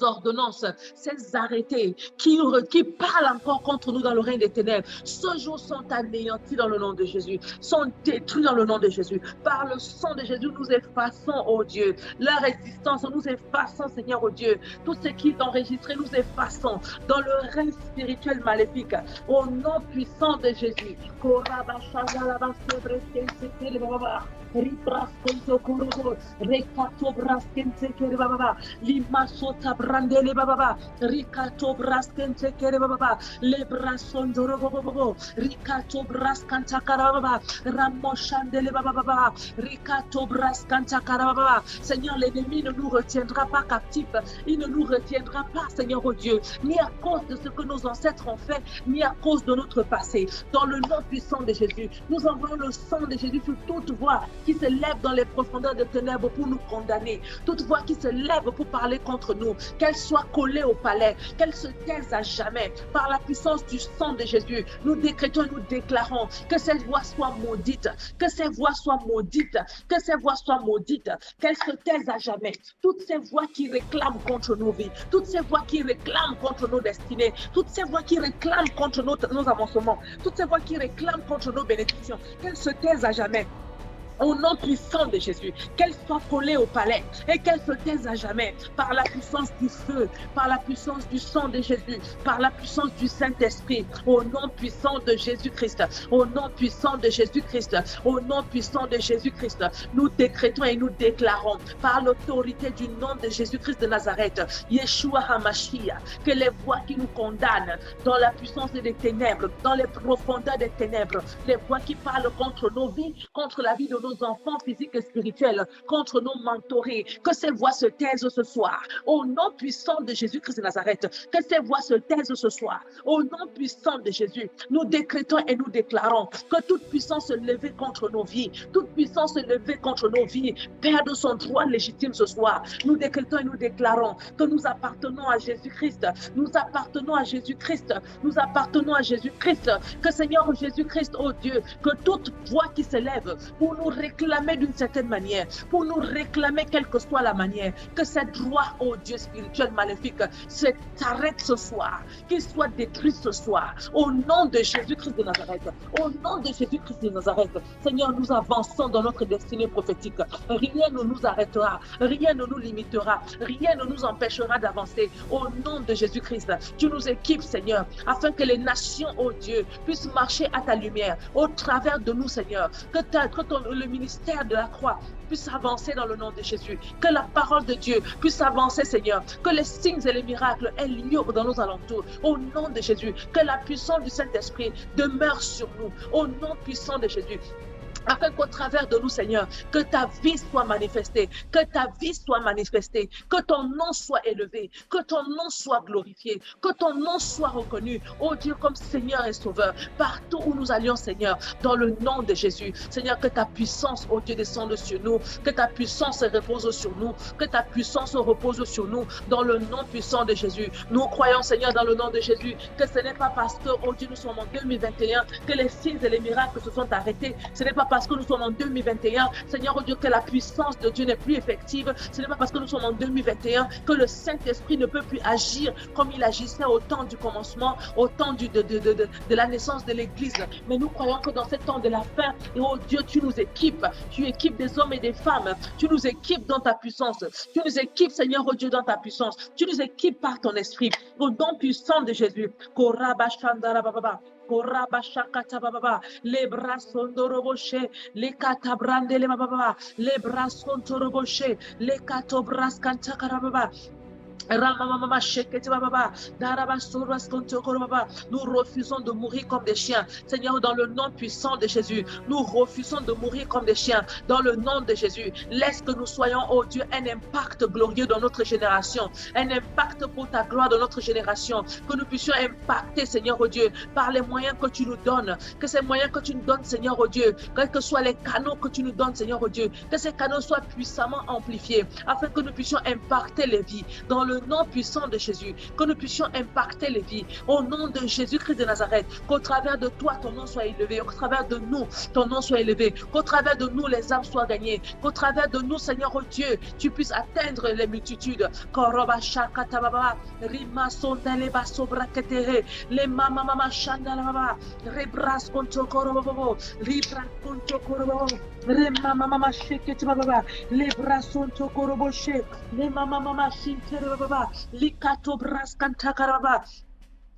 ordonnances, ces arrêtés qui parlent encore contre nous dans le règne des ténèbres, ce jour sont anéantis dans le nom de Jésus, sont détruits dans le nom de Jésus. Par le sang de Jésus, nous effaçons, oh Dieu, leur existence, nous effaçons, Seigneur, oh Dieu, tout ce qui est enregistré, nous effaçons dans le règne spirituel maléfique, au nom puissant de Jésus. Brandele baba, Ricato Braskente Kere baba, Lebrasondoro bobo, Ricato Braskanta Karababa, Ramoshandele baba, Ricato Braskanta Karababa. Seigneur, l'ennemi ne nous retiendra pas captifs, il ne nous retiendra pas, Seigneur, oh Dieu, ni à cause de ce que nos ancêtres ont fait, ni à cause de notre passé. Dans le nom puissant de Jésus, nous envoyons le sang de Jésus sur toute voix qui se lève dans les profondeurs des ténèbres pour nous condamner, toute voix qui se lève pour parler contre nous, qu'elle soit collée au palais, qu'elle se taise à jamais. Par la puissance du sang de Jésus, nous décrétons et nous déclarons que cette voix soit maudite, que ces voix soient maudites, que ces voix soient maudites, qu'elles se taisent à jamais. Toutes ces voix qui réclament contre nos vies, toutes ces voix qui réclament contre nos destinées, toutes ces voix qui réclament contre nos avancements, toutes ces voix qui réclament contre nos bénédictions, qu'elles se taisent à jamais. Au nom puissant de Jésus, qu'elle soit collée au palais et qu'elle se taise à jamais par la puissance du feu, par la puissance du sang de Jésus, par la puissance du Saint-Esprit, au nom puissant de Jésus-Christ, au nom puissant de Jésus-Christ, au nom puissant de Jésus-Christ, nous décrétons et nous déclarons par l'autorité du nom de Jésus-Christ de Nazareth, Yeshua HaMashiach, que les voix qui nous condamnent dans la puissance des ténèbres, dans les profondeurs des ténèbres, les voix qui parlent contre nos vies, contre la vie de nos enfants physiques et spirituels, contre nos mentorés, que ces voix se taisent ce soir, au nom puissant de Jésus-Christ de Nazareth, que ces voix se taisent ce soir, au nom puissant de Jésus, nous décrétons et nous déclarons que toute puissance levée contre nos vies, toute puissance levée contre nos vies, perde son droit légitime ce soir. Nous décrétons et nous déclarons que nous appartenons à Jésus-Christ, nous appartenons à Jésus-Christ, nous appartenons à Jésus-Christ, que Seigneur Jésus-Christ, oh Dieu, que toute voix qui se lève pour nous réclamer d'une certaine manière, pour nous réclamer quelle que soit la manière, que cette droit, oh Dieu spirituel maléfique, s'arrête ce soir, qu'il soit détruit ce soir, au nom de Jésus-Christ de Nazareth, au nom de Jésus-Christ de Nazareth. Seigneur, nous avançons dans notre destinée prophétique, rien ne nous arrêtera, rien ne nous limitera, rien ne nous empêchera d'avancer, au nom de Jésus-Christ. Tu nous équipes, Seigneur, afin que les nations, oh Dieu, puissent marcher à ta lumière, au travers de nous, Seigneur, que le ministère de la croix puisse avancer dans le nom de Jésus, que la parole de Dieu puisse avancer, Seigneur, que les signes et les miracles aient lieu dans nos alentours, au nom de Jésus, que la puissance du Saint-Esprit demeure sur nous, au nom puissant de Jésus, afin qu'au travers de nous, Seigneur, que ta vie soit manifestée, que ta vie soit manifestée, que ton nom soit élevé, que ton nom soit glorifié, que ton nom soit reconnu, oh Dieu, comme Seigneur et Sauveur, partout où nous allions, Seigneur, dans le nom de Jésus. Seigneur, que ta puissance, oh Dieu, descende sur nous, que ta puissance repose sur nous, que ta puissance repose sur nous, dans le nom puissant de Jésus. Nous croyons, Seigneur, dans le nom de Jésus, que ce n'est pas parce que, oh Dieu, nous sommes en 2021, que les signes et les miracles se sont arrêtés, ce n'est pas parce que nous sommes en 2021, Seigneur, oh Dieu, que la puissance de Dieu n'est plus effective. Ce n'est pas parce que nous sommes en 2021 que le Saint-Esprit ne peut plus agir comme il agissait au temps du commencement, au temps de la naissance de l'Église. Mais nous croyons que dans ce temps de la fin, oh Dieu, tu nous équipes. Tu équipes des hommes et des femmes. Tu nous équipes dans ta puissance. Tu nous équipes, Seigneur, oh Dieu, dans ta puissance. Tu nous équipes par ton esprit. Au nom puissant de Jésus. Les bras sont robochés, les catabrande les baba, les bras sont robochés, les catobras cantacarababa. Nous refusons de mourir comme des chiens. Seigneur, dans le nom puissant de Jésus, nous refusons de mourir comme des chiens. Dans le nom de Jésus, laisse que nous soyons, oh Dieu, un impact glorieux dans notre génération. Un impact pour ta gloire dans notre génération. Que nous puissions impacter, Seigneur, oh Dieu, par les moyens que tu nous donnes. Que ces moyens que tu nous donnes, Seigneur, oh Dieu, quels que soient les canaux que tu nous donnes, Seigneur, oh Dieu, que ces canaux soient puissamment amplifiés afin que nous puissions impacter les vies. Dans le nom puissant de Jésus, que nous puissions impacter les vies au nom de Jésus-Christ de Nazareth, qu'au travers de toi ton nom soit élevé, qu'au travers de nous ton nom soit élevé, qu'au travers de nous les âmes soient gagnées, qu'au travers de nous, Seigneur oh Dieu, tu puisses atteindre les multitudes. Les mama mama shanda baba, rebras konto korobobo, libra konto korobobo, remama mama sheketi baba, les bras sont koroboche, les mama mama shintere baba, likato bras kantakaraba.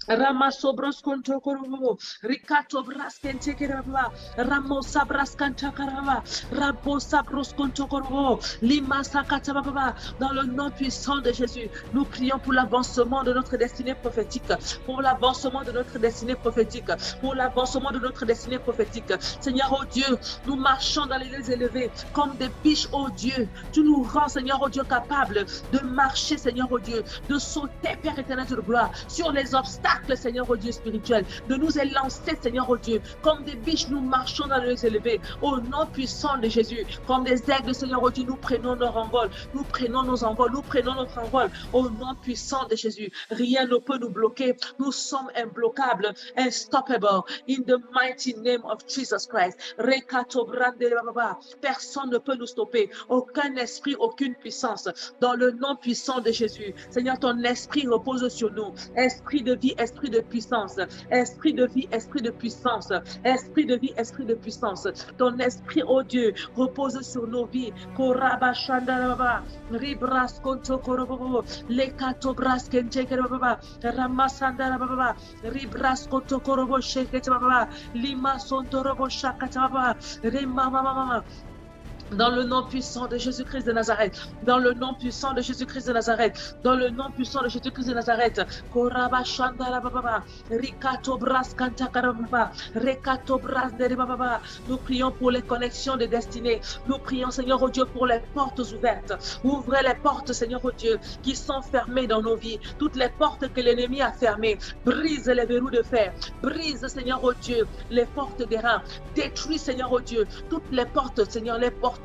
Ramasobros kontokorobo, Ricato braskente keraba, Ramosa braskanta karaba, Rabosa bros kontokorobo, Lima sakata baba. Dans le nom puissant de Jésus, nous prions pour l'avancement de notre destinée prophétique, pour l'avancement de notre destinée prophétique, pour l'avancement de notre destinée prophétique. Seigneur, oh Dieu, nous marchons dans les lieux élevés comme des biches, oh Dieu. Tu nous rends, Seigneur, oh Dieu, capables de marcher, Seigneur, oh Dieu, de sauter, Père éternel de gloire, sur les obstacles, Seigneur, oh Dieu spirituel, de nous élancer, Seigneur, oh Dieu, comme des biches, nous marchons dans les lieux élevés, au nom puissant de Jésus, comme des aigles, Seigneur, oh Dieu, nous prenons notre envol, nous prenons nos envols, nous prenons notre envol, au nom puissant de Jésus. Rien ne peut nous bloquer, nous sommes imbloquables, unstoppable, in the mighty name of Jesus Christ. Personne ne peut nous stopper, aucun esprit, aucune puissance, dans le nom puissant de Jésus. Seigneur, ton esprit repose sur nous, esprit de vie, esprit de puissance, esprit de vie, esprit de puissance, esprit de vie, esprit de puissance. Ton esprit, oh Dieu, repose sur nos vies. Koraba shandaraba, ribras konto korobobo, lekato bras kentekerababa, ramasandarababa, ribras konto korobo sheketababa, lima sontorobo shakatababa, remamamama. Dans le nom puissant de Jésus-Christ de Nazareth, dans le nom puissant de Jésus-Christ de Nazareth, dans le nom puissant de Jésus-Christ de Nazareth, Koraba Shandara Baba, Rikato Bras Kantakarababa, Rekato Bras Deribaba. Nous prions pour les connexions de destinée. Nous prions, Seigneur, oh Dieu, pour les portes ouvertes. Ouvrez les portes, Seigneur, oh Dieu, qui sont fermées dans nos vies. Toutes les portes que l'ennemi a fermées. Brise les verrous de fer. Brise, Seigneur, oh Dieu, les portes des reins. Détruis, Seigneur, oh Dieu, toutes les portes, Seigneur, les portes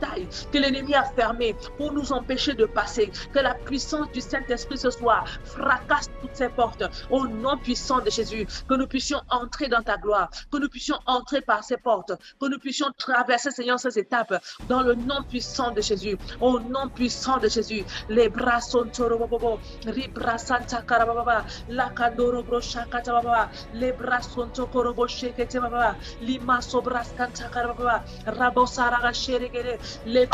que l'ennemi a fermé pour nous empêcher de passer. Que la puissance du Saint-Esprit ce soir fracasse toutes ces portes au nom puissant de Jésus. Que nous puissions entrer dans ta gloire, que nous puissions entrer par ces portes, que nous puissions traverser, Seigneur, ces étapes dans le nom puissant de Jésus. Au nom puissant de Jésus. Les bras sont torobobo, ribra santa karababa, la kandoro broshakata baba, les bras sont tokorobo shekete baba, lima sobras kanta karababa, rabosara sherigere. Les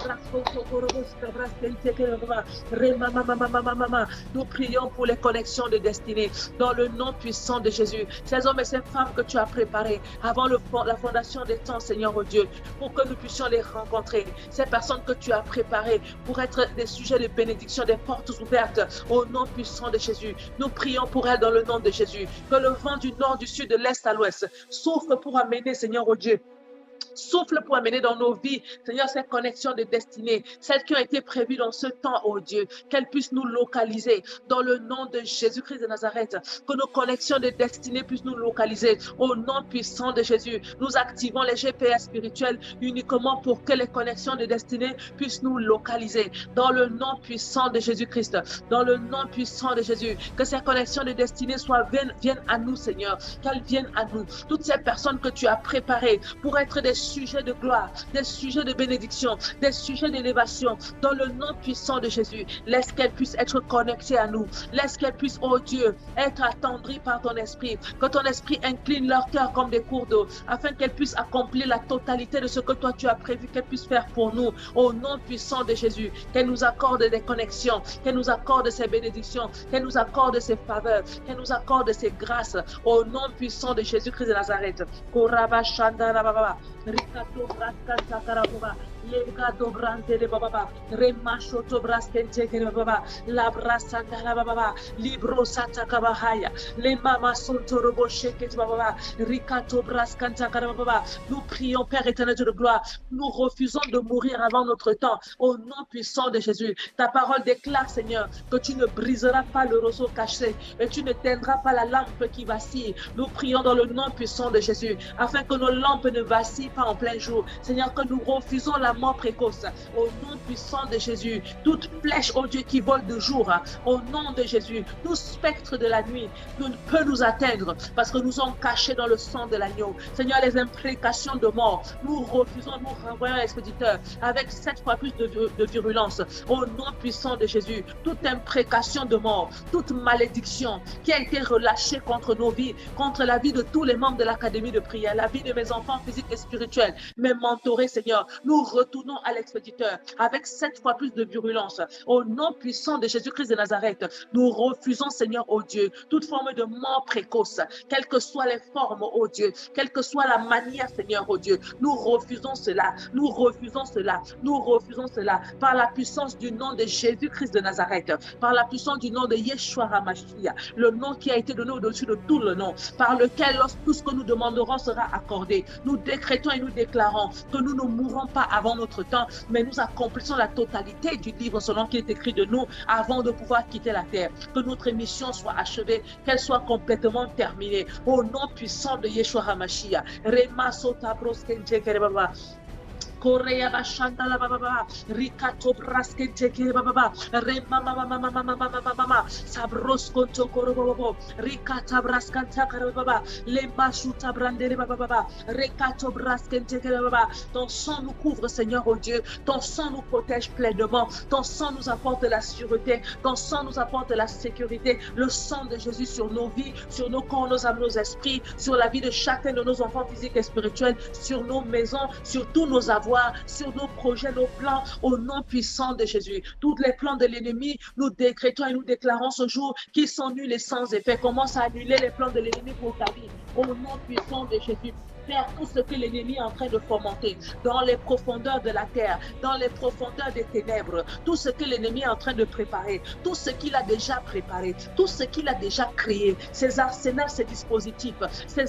nous prions pour les connexions de destinée dans le nom puissant de Jésus. Ces hommes et ces femmes que tu as préparés avant la fondation des temps, Seigneur oh Dieu, pour que nous puissions les rencontrer. Ces personnes que tu as préparées pour être des sujets de bénédiction, des portes ouvertes au nom puissant de Jésus. Nous prions pour elles dans le nom de Jésus. Que le vent du nord, du sud, de l'est à l'ouest souffle pour amener, Seigneur oh Dieu, souffle pour amener dans nos vies, Seigneur, ces connexions de destinée, celles qui ont été prévues dans ce temps, oh Dieu, qu'elles puissent nous localiser dans le nom de Jésus-Christ de Nazareth, que nos connexions de destinée puissent nous localiser au nom puissant de Jésus. Nous activons les GPS spirituels uniquement pour que les connexions de destinée puissent nous localiser dans le nom puissant de Jésus-Christ, dans le nom puissant de Jésus, que ces connexions de destinée viennent à nous, Seigneur, qu'elles viennent à nous. Toutes ces personnes que tu as préparées pour être des sujets de gloire, des sujets de bénédiction, des sujets d'élévation. Dans le nom puissant de Jésus, laisse qu'elles puissent être connectées à nous. Laisse qu'elles puissent, oh Dieu, être attendries par ton esprit. Que ton esprit incline leur cœur comme des cours d'eau, afin qu'elles puissent accomplir la totalité de ce que toi tu as prévu qu'elles puissent faire pour nous. Au nom puissant de Jésus, qu'elle nous accorde des connexions, qu'elle nous accorde ses bénédictions, qu'elle nous accorde ses faveurs, qu'elle nous accorde ses grâces. Au nom puissant de Jésus-Christ de Nazareth. Lega dobrante de baba, remasho to braskente ke baba, la brasanda la baba, libro sata kabahaya, le mama sonto robo sheke baba, rikato braskanta baba. Nous prions Père éternel de gloire, nous refusons de mourir avant notre temps. Au nom puissant de Jésus, ta parole déclare Seigneur que tu ne briseras pas le roseau caché et tu ne teindras pas la lampe qui vacille. Nous prions dans le nom puissant de Jésus afin que nos lampes ne vacillent pas en plein jour. Seigneur, que nous refusons la mort précoce. Au nom puissant de Jésus, toute flèche, oh Dieu, qui vole de jour, au nom de Jésus, tout spectre de la nuit ne peut nous atteindre parce que nous sommes cachés dans le sang de l'agneau. Seigneur, les imprécations de mort, nous refusons, nous renvoyons à l'expéditeur avec 7 fois plus de virulence. Au nom puissant de Jésus, toute imprécation de mort, toute malédiction qui a été relâchée contre nos vies, contre la vie de tous les membres de l'Académie de prière, la vie de mes enfants physiques et spirituels, mes mentorés, Seigneur, nous retournons à l'expéditeur avec 7 fois plus de virulence. Au nom puissant de Jésus-Christ de Nazareth, nous refusons, Seigneur, oh Dieu, toute forme de mort précoce, quelles que soient les formes, oh Dieu, quelle que soit la manière, Seigneur, oh Dieu, nous refusons cela, nous refusons cela, nous refusons cela, par la puissance du nom de Jésus-Christ de Nazareth, par la puissance du nom de Yeshua HaMashiach, le nom qui a été donné au-dessus de tout le nom, par lequel, lorsque tout ce que nous demanderons sera accordé, nous décrétons et nous déclarons que nous ne mourrons pas avant notre temps, mais nous accomplissons la totalité du livre selon qu'il est écrit de nous avant de pouvoir quitter la terre. Que notre mission soit achevée, qu'elle soit complètement terminée. Au nom puissant de Yeshua HaMashiach. Rema sota broskente kerebaba. Korea bashanda la baba, Rikato braske teke baba, Rema mama, Sabrosko tokoro baba, Rikata braskanta baba, Lemba shuta brandere baba, Rekato braske teke baba. Ton sang nous couvre, Seigneur, oh Dieu. Ton sang nous protège pleinement. Ton sang nous apporte la sûreté. Ton sang nous apporte la sécurité. Le sang de Jésus sur nos vies, sur nos corps, nos âmes, nos esprits, sur la vie de chacun de nos enfants physiques et spirituels, sur nos maisons, sur tous nos avoirs, sur nos projets, nos plans, au nom puissant de Jésus. Tous les plans de l'ennemi, nous décrétons et nous déclarons ce jour qu'ils sont nuls et sans effet. Commence à annuler les plans de l'ennemi pour ta vie, au nom puissant de Jésus. Faire tout ce que l'ennemi est en train de fomenter dans les profondeurs de la terre, dans les profondeurs des ténèbres, tout ce que l'ennemi est en train de préparer, tout ce qu'il a déjà préparé, tout ce qu'il a déjà créé, ses arsenals, ses dispositifs, ses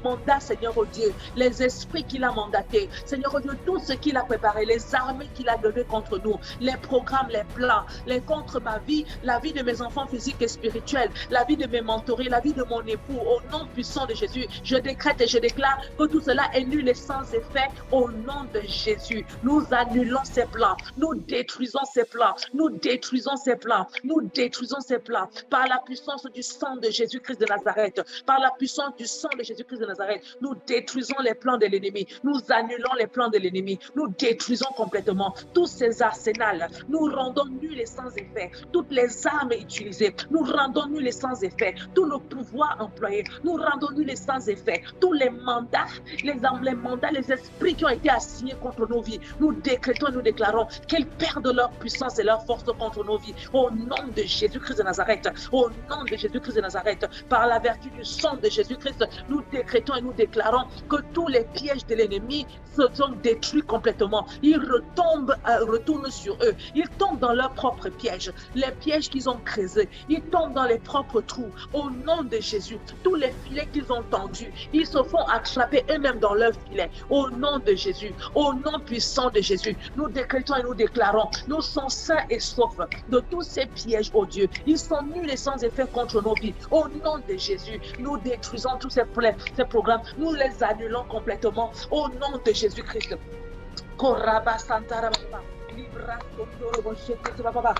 mandats, Seigneur oh Dieu, les esprits qu'il a mandatés, Seigneur oh Dieu, tout ce qu'il a préparé, les armées qu'il a données contre nous, les programmes, les plans, les contre ma vie, la vie de mes enfants physiques et spirituels, la vie de mes mentorés, la vie de mon époux, au nom puissant de Jésus, je décrète et je déclare que tout cela est nul et sans effet au nom de Jésus. Nous annulons ces plans, nous détruisons ces plans, nous détruisons ces plans, nous détruisons ces plans par la puissance du sang de Jésus-Christ de Nazareth, par la puissance du sang de Jésus-Christ de Nazareth, nous détruisons les plans de l'ennemi, nous annulons les plans de l'ennemi, nous détruisons complètement tous ces arsenals, nous rendons nuls et sans effet toutes les armes utilisées, nous rendons nuls et sans effet tous nos pouvoirs employés, nous rendons nuls et sans effet tous les mandats, les mandats, les esprits qui ont été assignés contre nos vies. Nous décrétons et nous déclarons qu'ils perdent leur puissance et leur force contre nos vies. Au nom de Jésus-Christ de Nazareth, au nom de Jésus-Christ de Nazareth, par la vertu du sang de Jésus-Christ, nous décrétons et nous déclarons que tous les pièges de l'ennemi se sont détruits complètement. Ils retournent sur eux. Ils tombent dans leurs propres pièges. Les pièges qu'ils ont créés, ils tombent dans les propres trous. Au nom de Jésus, tous les filets qu'ils ont tendus, ils se font attraper eux-mêmes dans leur filet. Au nom de Jésus, au nom puissant de Jésus, nous décrétons et nous déclarons, nous sommes sains et saufs de tous ces pièges, oh Dieu. Ils sont nuls et sans effet contre nos vies. Au nom de Jésus, nous détruisons tous ces programmes, nous les annulons complètement. Au nom de Jésus-Christ. Koraba Santara Baba, Libra Kondoro Bosheke Baba.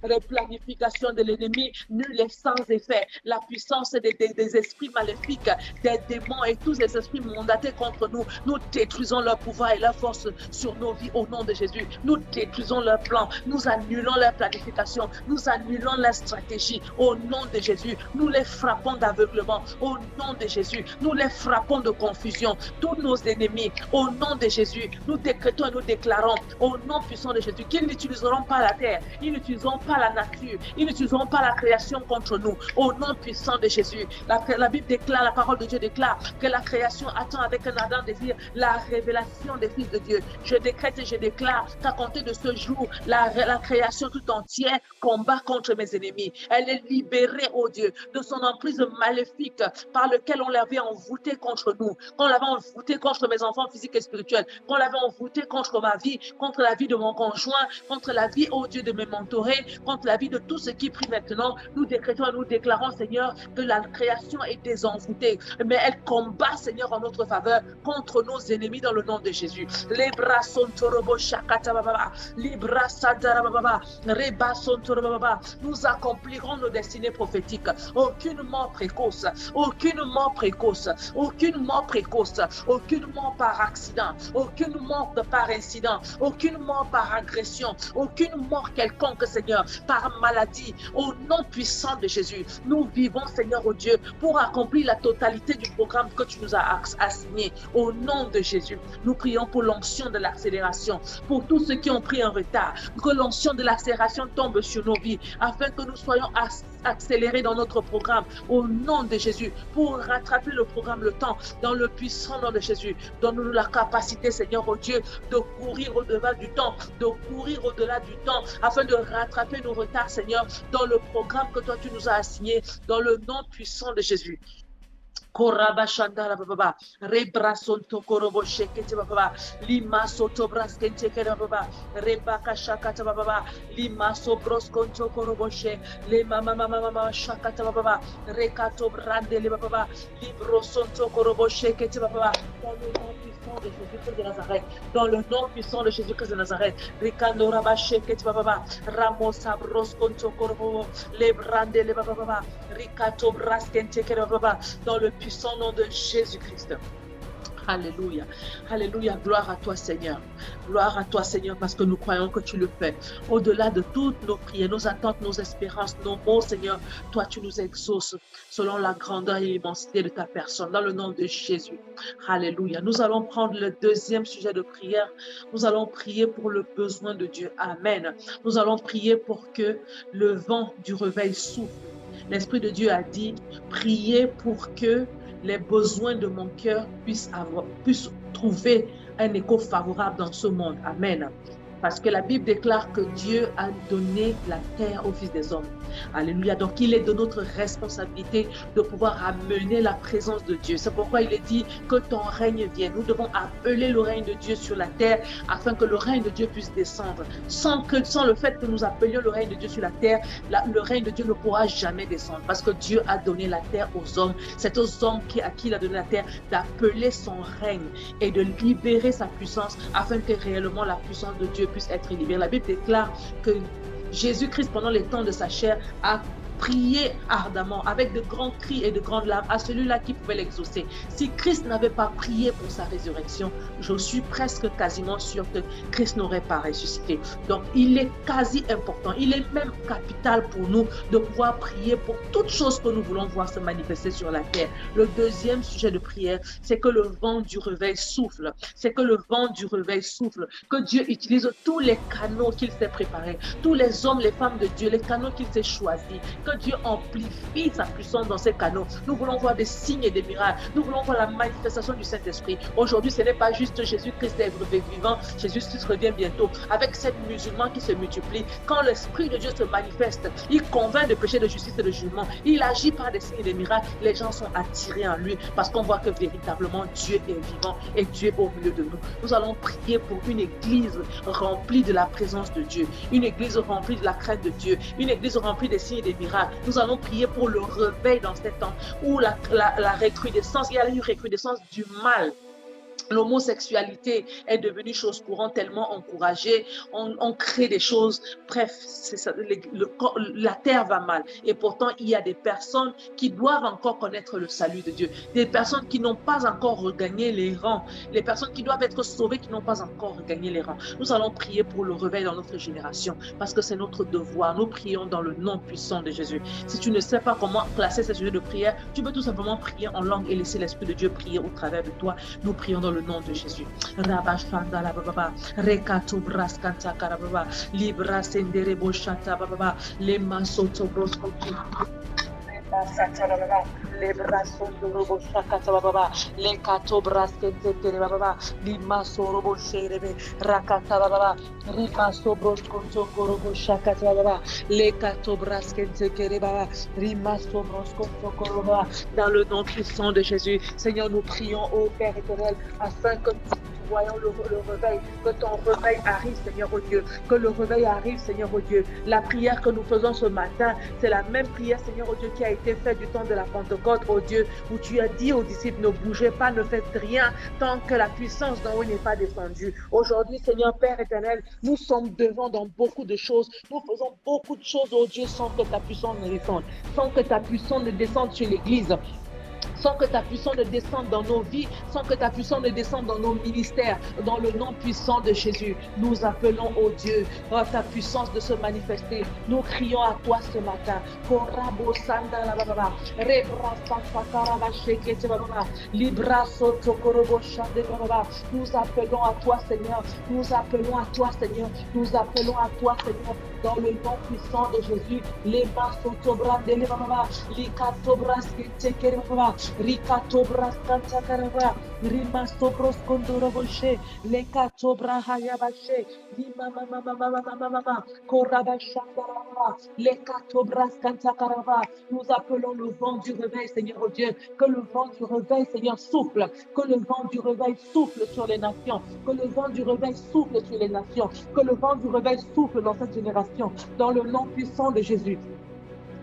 Replanification de l'ennemi, nul est sans effet. La puissance des esprits maléfiques, des démons et tous les esprits mandatés contre nous, nous détruisons leur pouvoir et leur force sur nos vies au nom de Jésus. Nous détruisons leur plan, nous annulons leur planification, nous annulons leur stratégie au nom de Jésus. Nous les frappons d'aveuglement au nom de Jésus. Nous les frappons de confusion. Tous nos ennemis, au nom de Jésus, nous décrétons et nous déclarons au nom puissant de Jésus qu'ils n'utiliseront pas la terre, ils n'utiliseront pas la nature, ils n'utiliseront pas la création contre nous. Au nom puissant de Jésus, la Bible déclare, la parole de Dieu déclare que la création attend avec un ardent désir la révélation des fils de Dieu. Je décrète et je déclare qu'à compter de ce jour, la création tout entière combat contre mes ennemis. Elle est libérée, oh Dieu, de son emprise maléfique par lequel on l'avait envoûtée contre nous, qu'on l'avait envoûtée contre mes enfants physiques et spirituels, qu'on l'avait envoûtée contre ma vie, contre la vie de mon conjoint, contre la vie, oh Dieu, de mes mentorés, contre la vie de tous ceux qui prient maintenant. Nous décrétons et nous déclarons, Seigneur, que la création est désenvoûtée, mais elle combat, Seigneur, en notre faveur contre nos ennemis dans le nom de Jésus. Les bras sont torobo shakata baba, les bras sadara baba, reba sont torobo baba. Nous accomplirons nos destinées prophétiques. Aucune mort précoce, aucune mort précoce, aucune mort précoce, aucune mort par accident, aucune mort par incident, aucune mort par agression, aucune mort quelconque, Seigneur, par maladie. Au nom puissant de Jésus, nous vivons, Seigneur, oh Dieu, pour accomplir la totalité du programme que tu nous as assigné. Au nom de Jésus, nous prions pour l'onction de l'accélération, pour tous ceux qui ont pris un retard, que l'onction de l'accélération tombe sur nos vies, afin que nous soyons accélérés dans notre programme. Au nom de Jésus, pour rattraper le programme, le temps, dans le puissant nom de Jésus. Donne-nous la capacité, Seigneur, oh Dieu, de courir au-delà du temps, afin de rattraper nos retards, Seigneur, dans le programme que toi tu nous as assigné, dans le nom puissant de Jésus. Koraba Shandara Baba, Rebrasonto Korobo Shekete Baba, Lima Soto Braskente Baba, Rebaka Shakata Baba, Lima Sobrosconto Koroboshe, Le Mama Shakata Baba, Rekato Brande Le Baba, Libro Sonto Korobo Shekete Baba, dans le nom puissant de Jésus-Christ de Nazareth, dans le nom puissant de Jésus-Christ de Nazareth, Rikando Raba Shekete Baba, Ramos Abrosconto Korobo, Le Brande Le Baba, Rikato Braskente Baba, dans le puissant nom de Jésus-Christ. Alléluia, alléluia, gloire à toi Seigneur, gloire à toi Seigneur, parce que nous croyons que tu le fais. Au-delà de toutes nos prières, nos attentes, nos espérances, nos mots Seigneur, toi tu nous exauces selon la grandeur et l'immensité de ta personne, dans le nom de Jésus. Alléluia, nous allons prendre le deuxième sujet de prière, nous allons prier pour le besoin de Dieu, amen. Nous allons prier pour que le vent du réveil souffle. L'Esprit de Dieu a dit, priez pour que les besoins de mon cœur puissent trouver un écho favorable dans ce monde. Amen. Parce que la Bible déclare que Dieu a donné la terre aux fils des hommes. Alléluia. Donc, il est de notre responsabilité de pouvoir amener la présence de Dieu. C'est pourquoi il est dit que ton règne vienne. Nous devons appeler le règne de Dieu sur la terre afin que le règne de Dieu puisse descendre. Sans le fait que nous appelions le règne de Dieu sur la terre, le règne de Dieu ne pourra jamais descendre. Parce que Dieu a donné la terre aux hommes. C'est aux hommes à qui il a donné la terre d'appeler son règne et de libérer sa puissance afin que réellement la puissance de Dieu puisse être libérée. La Bible déclare que Jésus-Christ, pendant les temps de sa chair, a prié ardemment, avec de grands cris et de grandes larmes, à celui-là qui pouvait l'exaucer. Si Christ n'avait pas prié pour sa résurrection, je suis presque quasiment sûr que Christ n'aurait pas ressuscité. Donc, il est quasi important, il est même capital pour nous de pouvoir prier pour toutes choses que nous voulons voir se manifester sur la terre. Le deuxième sujet de prière, c'est que le vent du réveil souffle. C'est que le vent du réveil souffle. Que Dieu utilise tous les canaux qu'il s'est préparés, tous les hommes, les femmes de Dieu, les canaux qu'il s'est choisis. Que Dieu amplifie sa puissance dans ces canaux. Nous voulons voir des signes et des miracles. Nous voulons voir la manifestation du Saint-Esprit. Aujourd'hui, ce n'est pas juste Jésus-Christ est vivant. Jésus-Christ revient bientôt. Avec ces musulmans qui se multiplient, quand l'Esprit de Dieu se manifeste, il convainc de péché, de justice et de jugement. Il agit par des signes et des miracles. Les gens sont attirés en lui parce qu'on voit que véritablement Dieu est vivant et Dieu est au milieu de nous. Nous allons prier pour une église remplie de la présence de Dieu. Une église remplie de la crainte de Dieu. Une église remplie des signes et des miracles. Nous allons prier pour le réveil dans ces temps où la recrudescence, il y a une recrudescence du mal L'homosexualité est devenue chose courante, tellement encouragée. On crée des choses. Bref, ça, la terre va mal. Et pourtant, il y a des personnes qui doivent encore connaître le salut de Dieu. Des personnes qui n'ont pas encore regagné les rangs. Les personnes qui doivent être sauvées, qui n'ont pas encore regagné les rangs. Nous allons prier pour le réveil dans notre génération parce que c'est notre devoir. Nous prions dans le nom puissant de Jésus. Si tu ne sais pas comment classer ces sujets de prière, tu peux tout simplement prier en langue et laisser l'Esprit de Dieu prier au travers de toi. Nous prions dans le nom de Jésus. Rabashanda la baba, rekato braskanta karababa, libra sendere boshata baba, le masoto broskoto. Les bras sont de robo shakata baba, les kato braskente tere baba, limaso robo sherebe, rakata baba, rimaso broskonto robo shakata baba, les kato braskente tere baba, rimaso broskonto baba. Dans le nom puissant de Jésus, Seigneur, nous prions au Père éternel afin que voyons le réveil, que ton réveil arrive, Seigneur, oh Dieu, que le réveil arrive, Seigneur, oh Dieu. La prière que nous faisons ce matin, c'est la même prière, Seigneur, oh Dieu, qui a été faite du temps de la Pentecôte, oh Dieu, où tu as dit aux disciples, ne bougez pas, ne faites rien, tant que la puissance d'en haut n'est pas descendue. Aujourd'hui, Seigneur, Père éternel, nous sommes devant dans beaucoup de choses, nous faisons beaucoup de choses, oh Dieu, sans que ta puissance ne descende, sans que ta puissance ne descende sur l'Église, sans que ta puissance ne descende dans nos vies, sans que ta puissance ne descende dans nos ministères, dans le nom puissant de Jésus. Nous appelons, oh Dieu, ta puissance de se manifester. Nous crions à toi ce matin. Nous appelons à toi, Seigneur. Nous appelons à toi, Seigneur. Nous appelons à toi, Seigneur. Dans le nom puissant de Jésus. Les basotobras de l'Ebaba, les catobras qui tekeraba, ricatobras cantacaraba, rimasobros condoroboche, les catobras hayabache, limamamamamamamamama, korabashandaraba, les catobras cantacaraba. Nous appelons le vent du réveil, Seigneur, oh Dieu, que le vent du réveil, Seigneur, souffle, que le vent du réveil souffle sur les nations, que le vent du réveil souffle sur les nations, que le vent du réveil souffle dans cette génération, dans le nom puissant de Jésus.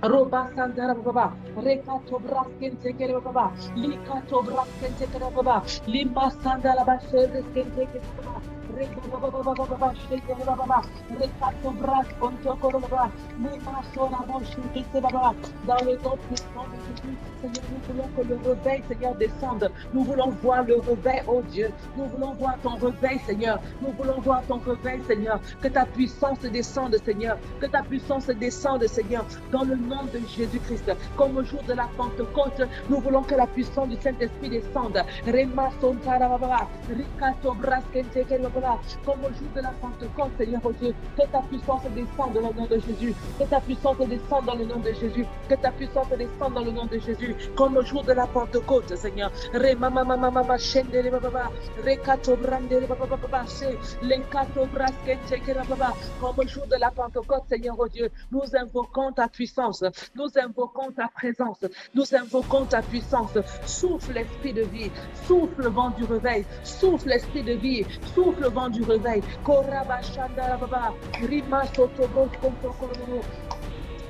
Roba Sandara Baba, Rekato Braskente Kereba, Likato Braskente Kereba, Lima Sandala Bashe, Skente Kereba, Rekaba Shekeba, Rekato Braskonto Koreba, Lima Sona Boshi Kereba, dans le nom puissant de Jésus. Seigneur, nous voulons que le réveil, Seigneur, descende. Nous voulons voir le réveil, oh Dieu. Nous voulons voir ton réveil, Seigneur. Nous voulons voir ton réveil, Seigneur. Que ta puissance descende, Seigneur. Que ta puissance descende, Seigneur. Dans le nom de Jésus-Christ. Comme au jour de la Pentecôte, nous voulons que la puissance du Saint-Esprit descende. Comme au jour de la Pentecôte, Seigneur, oh Dieu. Que ta puissance descende dans le nom de Jésus. Que ta puissance descende dans le nom de Jésus. Que ta puissance descende dans le nom de Jésus. Comme au jour de la Pentecôte, Seigneur. Comme au jour de la Pentecôte, Seigneur, oh Dieu, nous invoquons ta puissance, nous invoquons ta présence, nous invoquons ta puissance. Souffle l'esprit de vie, souffle le vent du réveil, souffle l'esprit de vie, souffle le vent du réveil.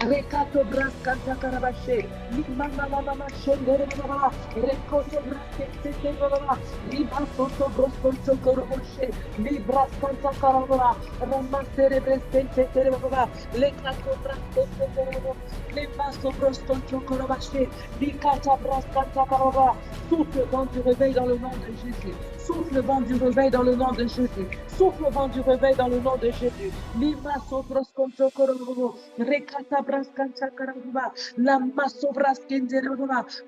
Rekato braskanta karabache, limama mama shendere baba, rekoto braskete baba, libasoto broskonto koroboche, libraskanta karababa, ramasere braskete baba, lekato braskete baba, libaso broskonto korobache, likata braskanta karababa. Souffle le vent du réveil dans le nom de Jésus. Souffle le vent du réveil dans le nom de Jésus. Souffle le vent du réveil dans le nom de Jésus. Libaso broskonto koroboche, rekata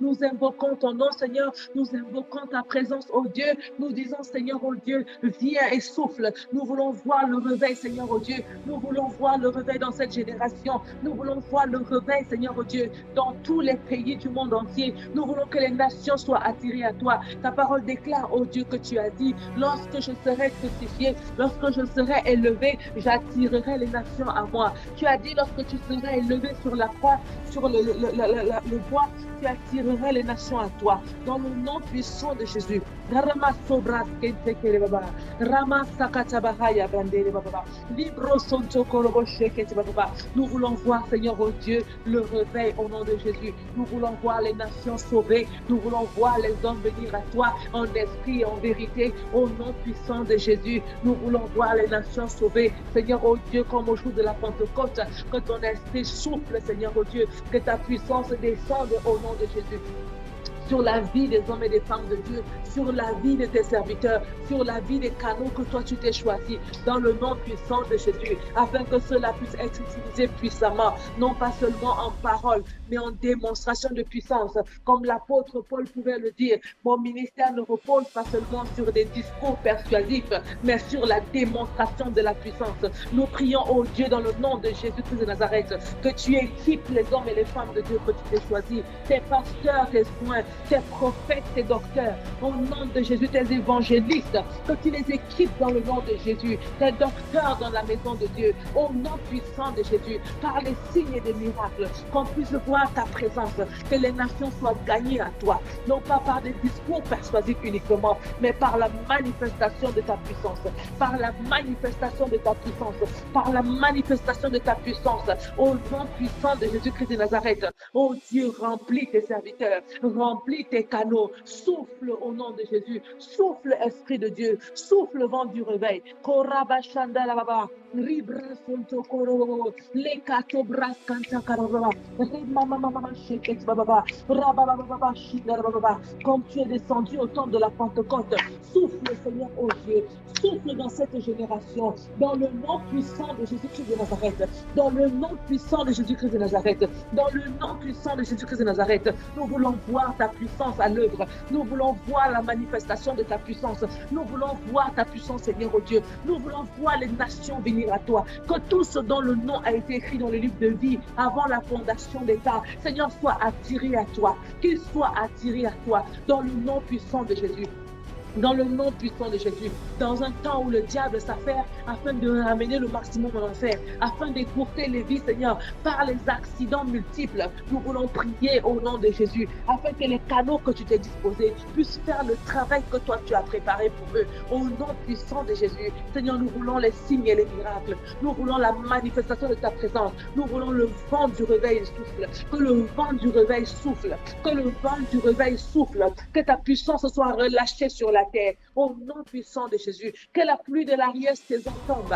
nous invoquons ton nom, Seigneur. Nous invoquons ta présence, oh Dieu. Nous disons, Seigneur, oh Dieu, viens et souffle. Nous voulons voir le réveil, Seigneur, oh Dieu. Nous voulons voir le réveil dans cette génération. Nous voulons voir le réveil, Seigneur, oh Dieu, dans tous les pays du monde entier. Nous voulons que les nations soient attirées à toi. Ta parole déclare, oh Dieu, que tu as dit, lorsque je serai crucifié, lorsque je serai élevé, j'attirerai les nations à moi. Tu as dit, lorsque tu seras élevé sur la croix, sur le bois, tu attirerais les nations à toi. Dans le nom puissant de Jésus. Nous voulons voir, Seigneur, oh Dieu, le réveil au nom de Jésus. Nous voulons voir les nations sauvées. Nous voulons voir les hommes venir à toi en esprit et en vérité. Au nom puissant de Jésus, nous voulons voir les nations sauvées. Seigneur, oh Dieu, comme au jour de la Pentecôte, que ton esprit souffle, Seigneur, oh Dieu, que ta puissance descende au nom de Jésus sur la vie des hommes et des femmes de Dieu, sur la vie de tes serviteurs, sur la vie des canaux que toi tu t'es choisi, dans le nom puissant de Jésus, afin que cela puisse être utilisé puissamment, non pas seulement en parole, mais en démonstration de puissance. Comme l'apôtre Paul pouvait le dire, mon ministère ne repose pas seulement sur des discours persuasifs, mais sur la démonstration de la puissance. Nous prions, oh Dieu, dans le nom de Jésus-Christ de Nazareth, que tu équipes les hommes et les femmes de Dieu que tu t'es choisis, tes pasteurs, tes soins, tes prophètes, tes docteurs, au nom de Jésus, tes évangélistes, que tu les équipes dans le nom de Jésus, tes docteurs dans la maison de Dieu, au nom puissant de Jésus, par les signes et des miracles, qu'on puisse voir ta présence, que les nations soient gagnées à toi, non pas par des discours persuasifs uniquement, mais par la manifestation de ta puissance, par la manifestation de ta puissance, par la manifestation de ta puissance, au nom puissant de Jésus-Christ de Nazareth. Oh Dieu, remplis tes serviteurs, remplis tes canaux, souffle au nom de Jésus, souffle Esprit de Dieu, souffle vent du réveil. Comme tu es descendu au temps de la Pentecôte, souffle Seigneur, oh Dieu, souffle dans cette génération, dans le nom puissant de Jésus-Christ de Nazareth, dans le nom puissant de Jésus-Christ de Nazareth, dans le nom puissant de Jésus-Christ de Nazareth. Nous voulons voir ta puissance à l'œuvre, nous voulons voir la manifestation de ta puissance, nous voulons voir ta puissance, Seigneur, oh Dieu, nous voulons voir les nations venir à toi, que tout ce dont le nom a été écrit dans le livre de vie avant la fondation des temps, Seigneur, soit attiré à toi, qu'il soit attiré à toi, dans le nom puissant de Jésus. Dans le nom puissant de Jésus, dans un temps où le diable s'affaire afin de ramener le maximum en enfer, afin d'écourter les vies, Seigneur, par les accidents multiples, nous voulons prier au nom de Jésus, afin que les canaux que tu t'es disposés puissent faire le travail que toi tu as préparé pour eux, au nom puissant de Jésus. Seigneur, nous voulons les signes et les miracles, nous voulons la manifestation de ta présence, nous voulons le vent du réveil souffle, que le vent du réveil souffle, que le vent du réveil souffle, que ta puissance soit relâchée sur la terre, au nom puissant de Jésus, que la pluie de l'arrière-saison tombe.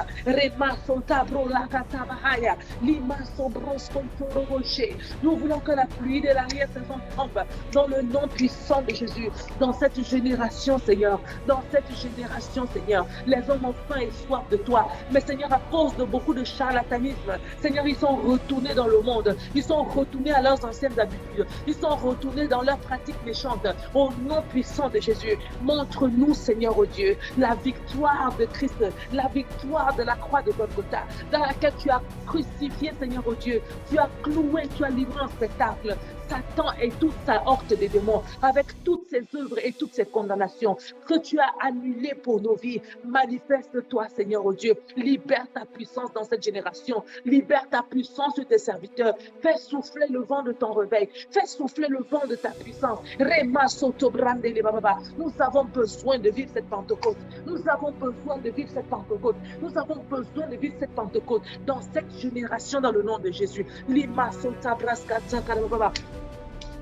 Nous voulons que la pluie de l'arrière-saison tombe dans le nom puissant de Jésus, dans cette génération, Seigneur, dans cette génération, Seigneur. Les hommes ont faim et soif de toi, mais Seigneur, à cause de beaucoup de charlatanisme, Seigneur, ils sont retournés dans le monde, ils sont retournés à leurs anciennes habitudes, ils sont retournés dans leurs pratiques méchantes. Au nom puissant de Jésus, montre-nous, Seigneur, oh Dieu, la victoire de Christ, la victoire de la croix de Golgotha, dans laquelle tu as crucifié, Seigneur, oh Dieu, tu as cloué, tu as livré un spectacle. Satan et toute sa horte des démons, avec toutes ses œuvres et toutes ses condamnations que tu as annulées pour nos vies. Manifeste-toi, Seigneur, oh Dieu. Libère ta puissance dans cette génération. Libère ta puissance sur tes serviteurs. Fais souffler le vent de ton réveil. Fais souffler le vent de ta puissance. Nous avons besoin de vivre cette Pentecôte. Nous avons besoin de vivre cette Pentecôte. Nous avons besoin de vivre cette Pentecôte dans cette génération, dans le nom de Jésus. Lima sota braskata karababa.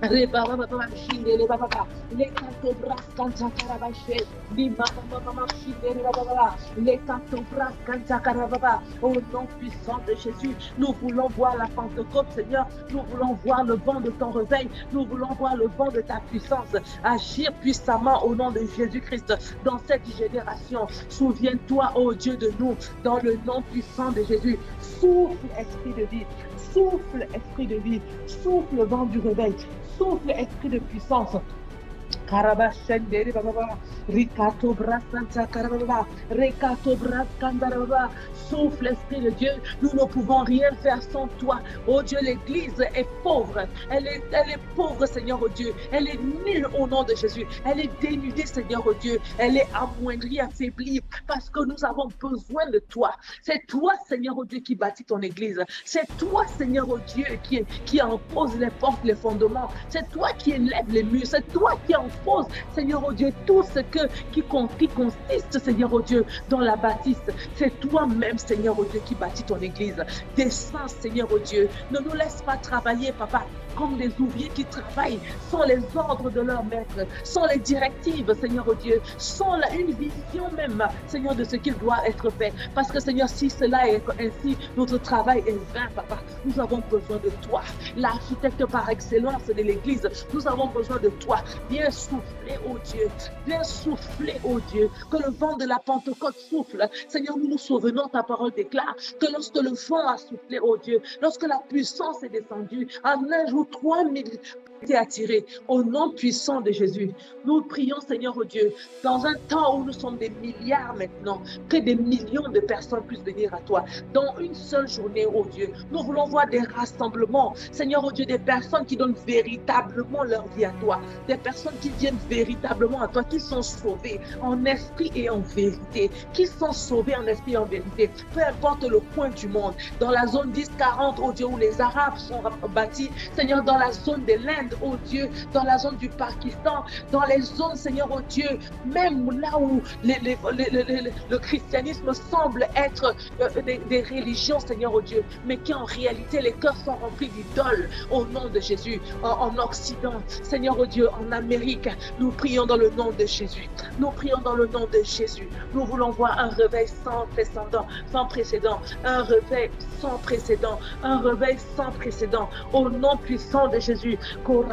Reba baba baba shinde baba baba les canto braskanta karabashe lima baba shinde baba baba les canto braskanta karababa. Au nom puissant de Jésus, nous voulons voir la Pentecôte, Seigneur. Nous voulons voir le vent de ton réveil. Nous voulons voir le vent de ta puissance agir puissamment au nom de Jésus-Christ dans cette génération. Souviens-toi, ô Dieu, de nous dans le nom puissant de Jésus. Souffle, esprit de vie. Souffle, esprit de vie. Souffle, vent du réveil. Souffle, esprit de puissance. Karabashendere baba, Rikato Brasanta Karababa, Rekato Braskandarababa. Souffle, Esprit de Dieu, nous ne pouvons rien faire sans toi. Oh Dieu, l'Église est pauvre. Elle est pauvre, Seigneur, oh Dieu. Elle est nulle au nom de Jésus. Elle est dénudée, Seigneur, oh Dieu. Elle est amoindrie, affaiblie, parce que nous avons besoin de toi. C'est toi, Seigneur, oh Dieu, qui bâtit ton Église. C'est toi, Seigneur, oh Dieu, qui impose les portes, les fondements. C'est toi qui élève les murs. C'est toi qui impose, Seigneur, oh Dieu, tout ce qui consiste, Seigneur, oh Dieu, dans la bâtisse. C'est toi-même, Seigneur, oh Dieu, qui bâtit ton Église. Descends, Seigneur, oh Dieu. Ne nous laisse pas travailler, Papa. comme des ouvriers qui travaillent sans les ordres de leur maître, sans les directives, Seigneur oh Dieu, sans une vision même, Seigneur, de ce qu'il doit être fait. Parce que, Seigneur, si cela est ainsi, notre travail est vain, Papa. Nous avons besoin de toi, l'architecte par excellence de l'Église. Nous avons besoin de toi. Viens souffler, oh Dieu. Viens souffler, oh Dieu. Que le vent de la Pentecôte souffle. Seigneur, nous nous souvenons, ta parole déclare que lorsque le vent a soufflé, oh Dieu, lorsque la puissance est descendue, en un jour, 3000 été attirés au nom puissant de Jésus. Nous prions, Seigneur, oh Dieu, dans un temps où nous sommes des milliards maintenant, que des millions de personnes puissent venir à toi. Dans une seule journée, oh Dieu, nous voulons voir des rassemblements. Seigneur, oh Dieu, des personnes qui donnent véritablement leur vie à toi. Des personnes qui viennent véritablement à toi, qui sont sauvées en esprit et en vérité. Qui sont sauvées en esprit et en vérité. Peu importe le coin du monde. Dans la zone 10-40, oh Dieu, où les Arabes sont bâtis. Seigneur, dans la zone de l'Inde, oh Dieu, dans la zone du Pakistan, dans les zones, Seigneur, oh Dieu, même là où le christianisme semble être des religions, Seigneur, oh Dieu, mais qui en réalité, les cœurs sont remplis d'idoles au nom de Jésus. En Occident, Seigneur, oh Dieu, en Amérique, nous prions dans le nom de Jésus. Nous prions dans le nom de Jésus. Nous voulons voir un réveil sans précédent, un réveil sans précédent, un réveil sans précédent, au nom puissant de Jésus. Les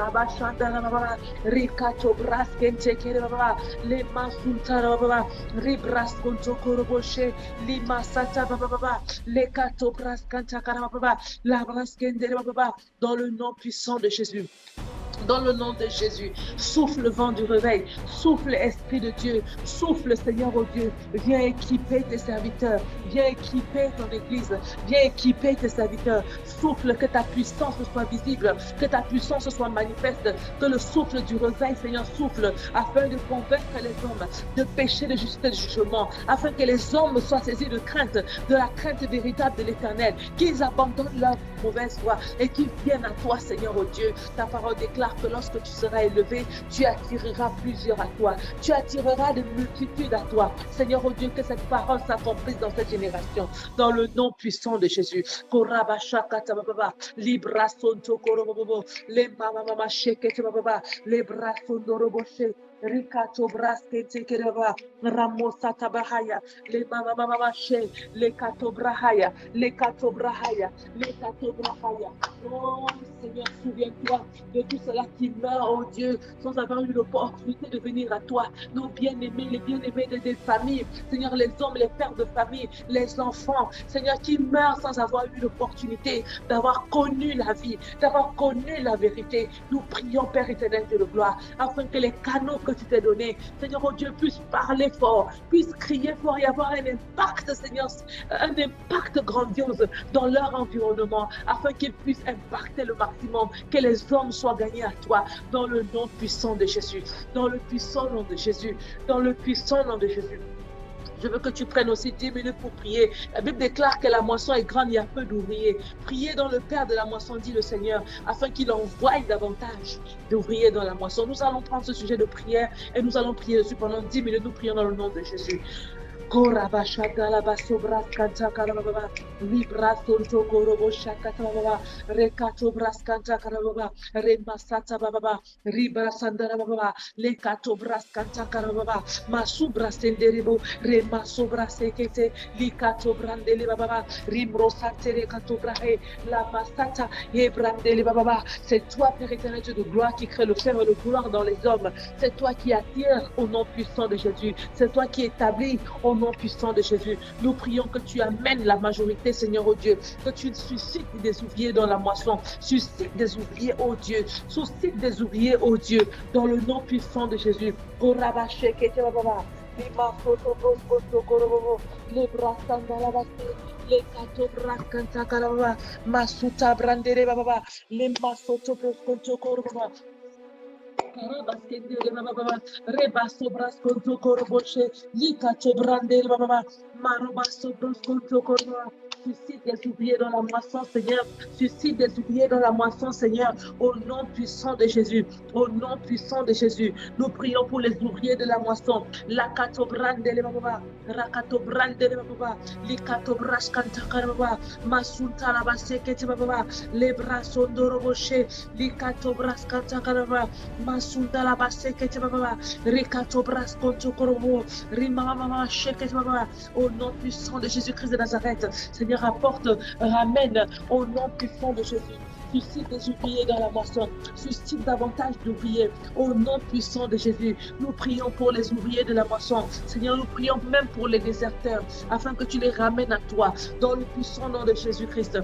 masulta baba ribras konto koroboshe lima sata baba les kato bras kanta karababa la braskende baba dans le nom puissant de Jésus. Dans le nom de Jésus, souffle le vent du réveil, souffle Esprit de Dieu, souffle Seigneur oh Dieu, viens équiper tes serviteurs, viens équiper ton Église, viens équiper tes serviteurs, souffle que ta puissance soit visible, que ta puissance soit manifeste, que le souffle du réveil Seigneur souffle, afin de convaincre les hommes de péché, de justice, de jugement, afin que les hommes soient saisis de la crainte véritable de l'Éternel, qu'ils abandonnent leur mauvaise voie et qu'ils viennent à toi Seigneur oh Dieu. Ta parole déclare que lorsque tu seras élevé, tu attireras plusieurs à toi. Tu attireras des multitudes à toi. Seigneur, oh Dieu, que cette parole s'accomplisse dans cette génération. Dans le nom puissant de Jésus. Rikato braskete kereba ramosa tabahaya le mama mama she le kato brahaya le kato brahaya le kato brahaya. Oh Seigneur, souviens-toi de tout cela qui meurt, oh Dieu, sans avoir eu l'opportunité de venir à toi. Nos bien-aimés, les bien-aimés des familles, Seigneur, les hommes, les pères de famille, les enfants, Seigneur, qui meurent sans avoir eu l'opportunité d'avoir connu la vie, d'avoir connu la vérité. Nous prions, Père éternel de gloire, afin que les canaux que tu t'es donnés, Seigneur, oh Dieu, puissent parler fort, puissent crier fort et avoir un impact, Seigneur, un impact grandiose dans leur environnement, afin qu'ils puissent impacter le maximum, que les hommes soient gagnés à toi, dans le nom puissant de Jésus, dans le puissant nom de Jésus, dans le puissant nom de Jésus. Je veux que tu prennes aussi 10 minutes pour prier. La Bible déclare que la moisson est grande, il y a peu d'ouvriers. Priez dans le Père de la moisson, dit le Seigneur, afin qu'il envoie davantage d'ouvriers dans la moisson. Nous allons prendre ce sujet de prière et nous allons prier dessus pendant 10 minutes. Nous prions dans le nom de Jésus. Korabashata la basobras kanta karababa librason to korobo shakata baba rekato bras kanta karababa remasata baba ribrasandara baba lekato bras kanta karababa masubra senderebo remasobra sekete likato brandele baba rimrosate rekato brahe la masata et brandele baba. C'est toi, Père éternel de gloire, qui crée le fer et le gloire dans les hommes. C'est toi qui attires au nom puissant de Jésus. C'est toi qui établis au nom puissant de Jésus. Nous prions que tu amènes la majorité, Seigneur, oh Dieu, que tu suscites des ouvriers dans la moisson, suscite des ouvriers, oh Dieu, suscite des ouvriers, oh Dieu, dans le nom puissant de Jésus. Les bras dans la les katobra kanta kalaba masuta brandere baba les masoto proskonto korba Karabaskende baba rebaso braskonto korboche likato brandere baba marobaso braskonto korba Suscite des ouvriers dans la moisson, Seigneur. Suscite des ouvriers dans la moisson, Seigneur. Au nom puissant de Jésus. Au nom puissant de Jésus. Nous prions pour les ouvriers de la moisson. La katobrande le baba. Rakatobrande le baba. Li katobras kantakaraba. Masunta la basekete baba. Les bras sont doroboché. Li katobras kantakaraba. Masunta la basekete baba. Rikatobras kontokorobo. Rimama shekete baba. Au nom puissant de Jésus-Christ de Nazareth. Seigneur, ramène au nom puissant de Jésus. Suscite des ouvriers dans la moisson. Suscite davantage d'ouvriers. Au nom puissant de Jésus, nous prions pour les ouvriers de la moisson. Seigneur, nous prions même pour les déserteurs, afin que tu les ramènes à toi, dans le puissant nom de Jésus-Christ.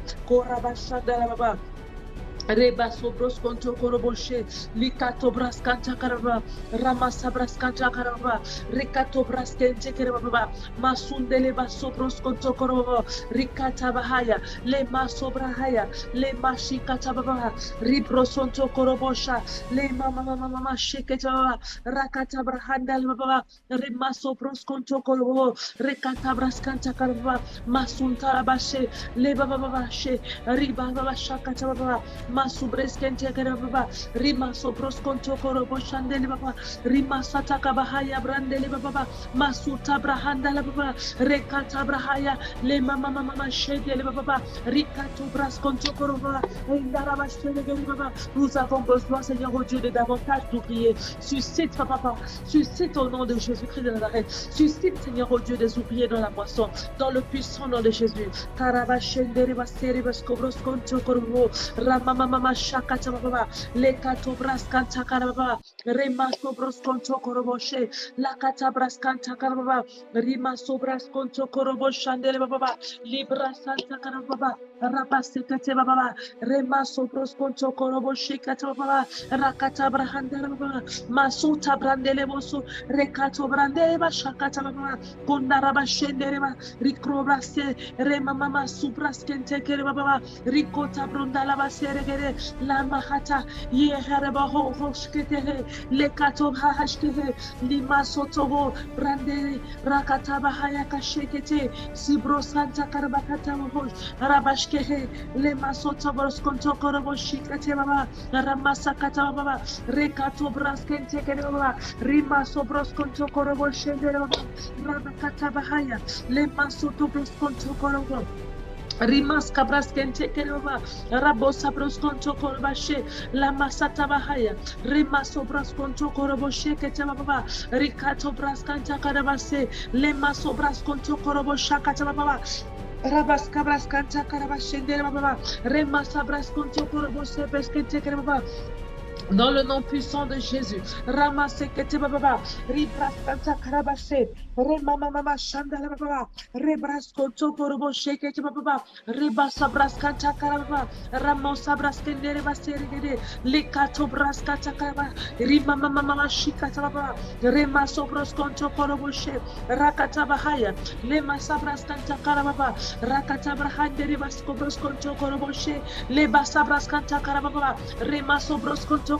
Reba sobros konto koroboshe likato braskanta karaba ramasa braskanta karaba rikato braskente karaba masundele basobros konto korobo rikata bahaya le masobrahaya le mashikata baba ribrosonto korobosha le mama shiketa rakata brahanda baba rimasobros konto korobo rikata braskanta karaba masunta bashe le baba she riba baba shakata baba Masubreskenche karababa rima sobros konto korobo shandele baba rima sataka bahaya brandele baba masuta brahanda la baba rekata brahaya le mama shedele baba rikato bras konto koroba indara bashele baba. Nous avons besoin, Seigneur, au Dieu, de davantage d'ouvriers. Suscite, papa, suscite au nom de Jésus-Christ de Nazareth. Suscite, Seigneur, au Dieu, des ouvriers dans la moisson, dans le puissant nom de Jésus. Karabashendere basere baskobros konto korobo rama mama shakata baba le katobras kanta karababa rema sobros konto koroboshe la katabras kanta karababa rima sobras konto koroboshandele baba libra santa karababa rabase kate baba rema sobros konto koroboshe kata baba rakata brahanda baba masuta brandele bosu rekato brandele ba shakata baba kunda rabashendere ba rikrobrase rema mama supras kente kere baba rikota brondala basere la mahata ye haraba ho hoshkete le kato hashkete lima sotobo brande rakata bahaya kashekete sibro santa karabakata ho rabashkehe le masoto broskonto korobo shikate baba ramasakata baba rekato braskente kere baba rima sobroskonto korobo shende baba rabakata bahaya le masoto broskonto korobo Rimas cabras kente kerova rabosa broskonto korobashe la masata bahaya rimas obraskonto koroboshe kete baba rikato braskanta karabase le maso braskonto korobosha kete baba rabas cabras kanta karabashe ndere baba rimas braskonto koroboshe beskete kere baba. Dans le nom puissant de Jésus, Ramasekete Baba, Ribraskanta Karabashe, Remama Shandala Baba, Rebraskonto Korobo Shekete Baba, Rebasa Braskanta Karaba, Ramosa Braskendere Baserigede, Lekato Braskata Karaba, Rimama Shikata Baba, Remaso Broskonto Korobo She, Rakata Bahaya, Lemasa Braskanta Karababa, Rakata Brahandere Basko Broskonto Korobo She, Lebasa Braskanta Karababa, Remaso Broskonto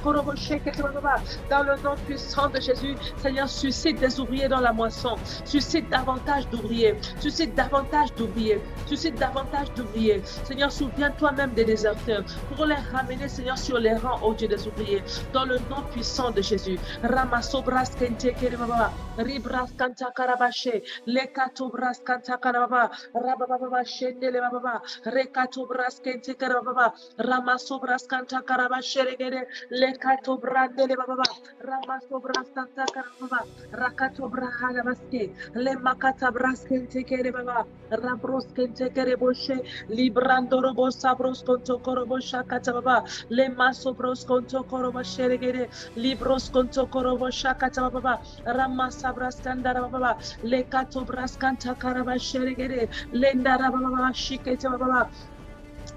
dans le nom puissant de Jésus, Seigneur, suscite des ouvriers dans la moisson, suscite davantage d'ouvriers, suscite davantage d'ouvriers, suscite davantage d'ouvriers. Seigneur, souviens-toi même des déserteurs pour les ramener, Seigneur, sur les rangs, ô Dieu des ouvriers, dans le nom puissant de Jésus. Ramasobras kente kereba, ribras kanta karabache, lekatobras kanta karaba, rababa shendele baba, rekatobras kente kereba, ramasobras kanta karabache regede. Lekato brandele baba ramaso brastanta karababa rakato brahana baske le makata braskente kere baba rabroskente kere boshe librando robo sabros konto korobo shakata baba le maso broskonto korobo sheregere libros konto korobo shakata baba ramasa braskanda baba lekato braskanta karaba sheregere lenda baba shikete baba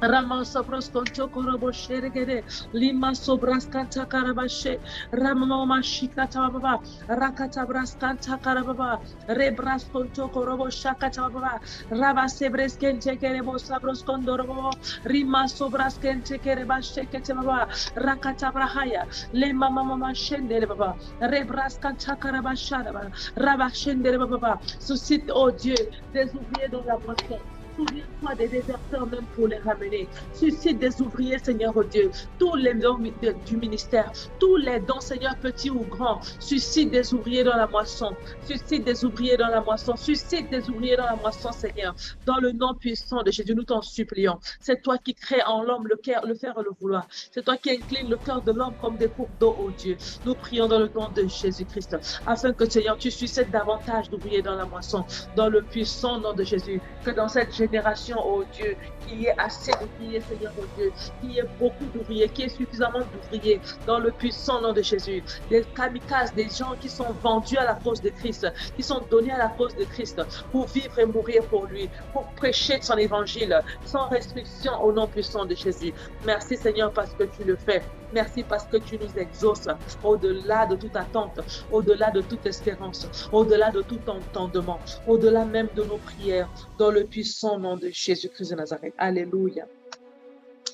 Ramasa broskonto korobo sheregede lima sobraskanta karabashe ramama shikata baba rakata braskanta karababa rebraskonto korobo shakata baba rabase breskente kerebo sabroskondorobo rima sobraskente kerebashe kete baba rakata brahaya le mama shende baba rebraskanta karabasha baba rabashende baba suscite oh Dieu des ouvriers dans la moisson. Souviens-toi des déserteurs même pour les ramener. Suscite des ouvriers, Seigneur, oh Dieu. Tous les dons du ministère, tous les dons, Seigneur, petits ou grands. Suscite des ouvriers dans la moisson. Suscite des ouvriers dans la moisson. Suscite des ouvriers dans la moisson, Seigneur. Dans le nom puissant de Jésus, nous t'en supplions. C'est toi qui crées en l'homme le faire et le vouloir. C'est toi qui inclines le cœur de l'homme comme des cours d'eau, oh Dieu. Nous prions dans le nom de Jésus-Christ, afin que, Seigneur, tu suscites davantage d'ouvriers dans la moisson, dans le puissant nom de Jésus. Que dans cette génération, oh Dieu, qu'il y ait assez d'ouvriers, Seigneur, oh Dieu, qu'il y ait beaucoup d'ouvriers, qu'il y ait suffisamment d'ouvriers, dans le puissant nom de Jésus. Des kamikazes, des gens qui sont vendus à la cause de Christ, qui sont donnés à la cause de Christ, pour vivre et mourir pour lui, pour prêcher son évangile, sans restriction au nom puissant de Jésus. Merci, Seigneur, parce que tu le fais. Merci parce que tu nous exauces au-delà de toute attente, au-delà de toute espérance, au-delà de tout entendement, au-delà même de nos prières, dans le puissant nom de Jésus-Christ de Nazareth. Alléluia.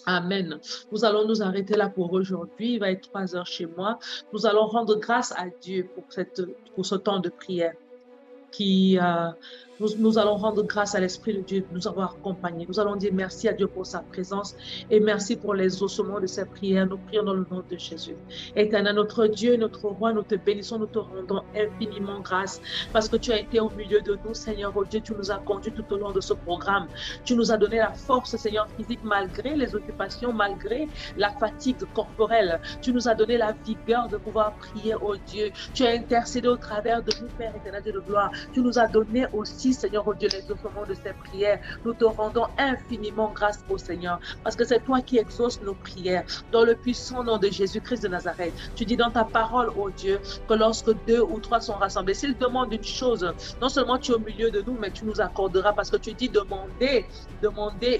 Amen. Nous allons nous arrêter là pour aujourd'hui. Il va être 3 heures chez moi. Nous allons rendre grâce à Dieu pour ce temps de prière nous allons rendre grâce à l'Esprit de Dieu de nous avoir accompagnés. Nous allons dire merci à Dieu pour sa présence et merci pour les ossements de ses prières. Nous prions dans le nom de Jésus. Éternel, notre Dieu, notre Roi, nous te bénissons, nous te rendons infiniment grâce parce que tu as été au milieu de nous, Seigneur, oh Dieu, tu nous as conduits tout au long de ce programme. Tu nous as donné la force, Seigneur, physique, malgré les occupations, malgré la fatigue corporelle. Tu nous as donné la vigueur de pouvoir prier, oh Dieu. Tu as intercédé au travers de nous, Père éternel, Dieu de gloire. Tu nous as donné aussi, Seigneur, oh Dieu, les ossements de ces prières. Nous te rendons infiniment grâce, oh Seigneur, parce que c'est toi qui exauces nos prières. Dans le puissant nom de Jésus-Christ de Nazareth, tu dis dans ta parole, oh Dieu, que lorsque 2 ou 3 sont rassemblés, s'ils demandent une chose, non seulement tu es au milieu de nous, mais tu nous accorderas, parce que tu dis demandez,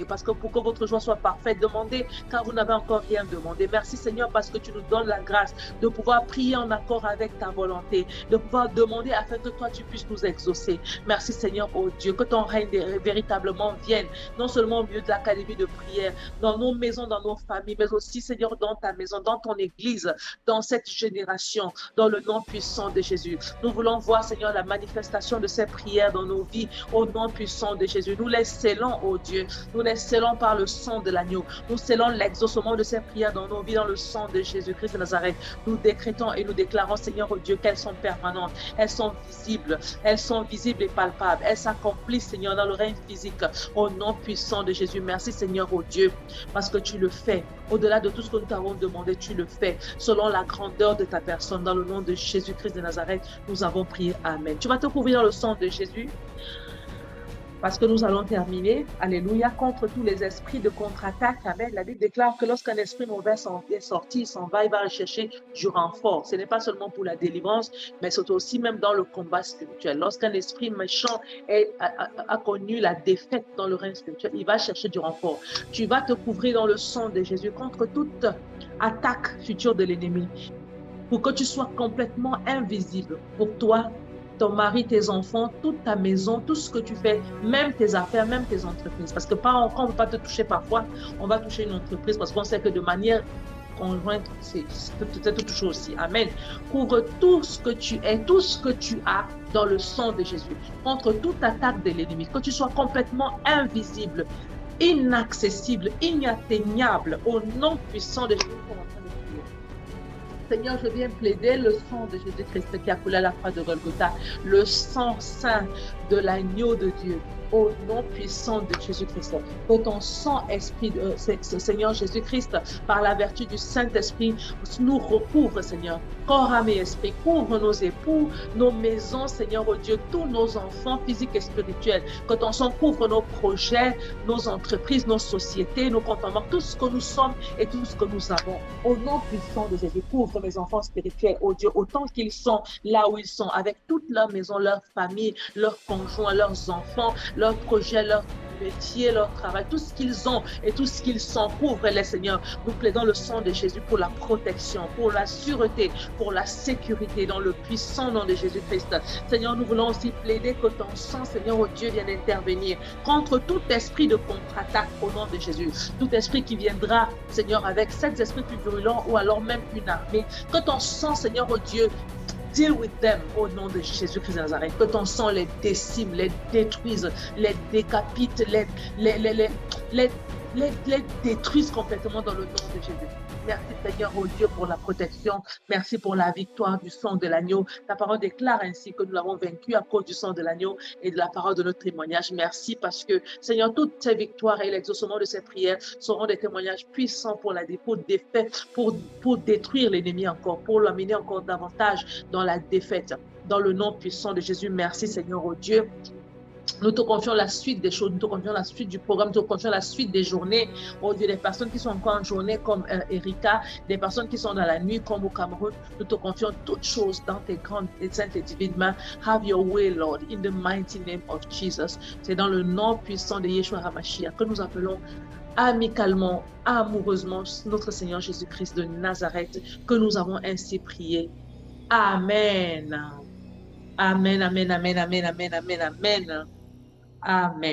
parce que pour que votre joie soit parfaite, demandez, car vous n'avez encore rien demandé. Merci Seigneur, parce que tu nous donnes la grâce de pouvoir prier en accord avec ta volonté, de pouvoir demander afin que toi tu puisses nous exaucer. Merci Seigneur, oh Dieu, que ton règne véritablement vienne, non seulement au milieu de l'académie de prière, dans nos maisons, dans nos familles, mais aussi Seigneur, dans ta maison, dans ton église, dans cette génération, dans le nom puissant de Jésus. Nous voulons voir, Seigneur, la manifestation de ces prières dans nos vies, au nom puissant de Jésus. Nous les scellons, oh Dieu, nous les scellons par le sang de l'agneau. Nous scellons l'exaucement de ces prières dans nos vies, dans le sang de Jésus-Christ de Nazareth. Nous décrétons et nous déclarons, Seigneur, oh Dieu, qu'elles sont permanentes, elles sont visibles et palpables. Elles s'accomplissent, Seigneur, dans le règne physique, au nom puissant de Jésus. Merci, Seigneur, oh Dieu, parce que tu le fais. Au-delà de tout ce que nous t'avons demandé, tu le fais. Selon la grandeur de ta personne, dans le nom de Jésus-Christ de Nazareth, nous avons prié. Amen. Tu vas te couvrir dans le sang de Jésus. Parce que nous allons terminer, alléluia, contre tous les esprits de contre-attaque. Amen. La Bible déclare que lorsqu'un esprit mauvais est sorti, il s'en va, il va rechercher du renfort. Ce n'est pas seulement pour la délivrance, mais c'est aussi même dans le combat spirituel. Lorsqu'un esprit méchant a connu la défaite dans le règne spirituel, il va chercher du renfort. Tu vas te couvrir dans le sang de Jésus contre toute attaque future de l'ennemi, pour que tu sois complètement invisible pour toi, ton mari, tes enfants, toute ta maison, tout ce que tu fais, même tes affaires, même tes entreprises. Parce que quand on ne veut pas te toucher parfois, on va toucher une entreprise parce qu'on sait que de manière conjointe, peut-être te toucher aussi. Amen. Couvre tout ce que tu es, tout ce que tu as dans le sang de Jésus, contre toute attaque de l'ennemi, que tu sois complètement invisible, inaccessible, inatteignable, au nom puissant de Jésus. Seigneur, je viens plaider le sang de Jésus-Christ qui a coulé à la croix de Golgotha, le sang saint de l'agneau de Dieu, au nom puissant de Jésus-Christ. Que ton sang, Esprit, Seigneur Jésus-Christ, par la vertu du Saint-Esprit, nous recouvre, Seigneur, corps, âme et esprit. Couvre nos époux, nos maisons, Seigneur, oh Dieu, tous nos enfants physiques et spirituels. Que ton sang couvre nos projets, nos entreprises, nos sociétés, nos comptes en banque, tout ce que nous sommes et tout ce que nous avons. Au nom puissant de Jésus, couvre mes enfants spirituels, oh Dieu, autant qu'ils sont là où ils sont, avec toute leur maison, leur famille, leurs conjoints, leurs enfants, leurs projets, leurs métier, leur travail, tout ce qu'ils ont et tout ce qu'ils sont, couvre-les, Seigneur. Nous plaidons le sang de Jésus pour la protection, pour la sûreté, pour la sécurité, dans le puissant nom de Jésus-Christ. Seigneur, nous voulons aussi plaider que ton sang, Seigneur, oh Dieu, vienne intervenir contre tout esprit de contre-attaque au nom de Jésus. Tout esprit qui viendra, Seigneur, avec 7 esprits plus virulents ou alors même une armée. Que ton sang, Seigneur, oh Dieu, Deal with them au nom de Jésus-Christ de Nazareth. Que ton sang les décime, les détruise, les décapite, les détruise complètement dans le nom de Jésus. Merci Seigneur, oh Dieu, pour la protection. Merci pour la victoire du sang de l'agneau. Ta parole déclare ainsi que nous l'avons vaincu à cause du sang de l'agneau et de la parole de notre témoignage. Merci parce que, Seigneur, toutes ces victoires et l'exaucement de ces prières seront des témoignages puissants pour pour détruire l'ennemi encore, pour l'amener encore davantage dans la défaite. Dans le nom puissant de Jésus, merci Seigneur, oh Dieu. Nous te confions la suite des choses, nous te confions la suite du programme, nous te confions la suite des journées. Oh Dieu, des personnes qui sont encore en journée comme Erika, des personnes qui sont dans la nuit comme au Cameroun, nous te confions toutes choses dans tes grandes et saintes et divines mains. Have your way, Lord, in the mighty name of Jesus. C'est dans le nom puissant de Yeshua HaMashiach que nous appelons amicalement, amoureusement notre Seigneur Jésus-Christ de Nazareth, que nous avons ainsi prié. Amen. Amen, amen, amen, amen, amen, amen, amen. Amen.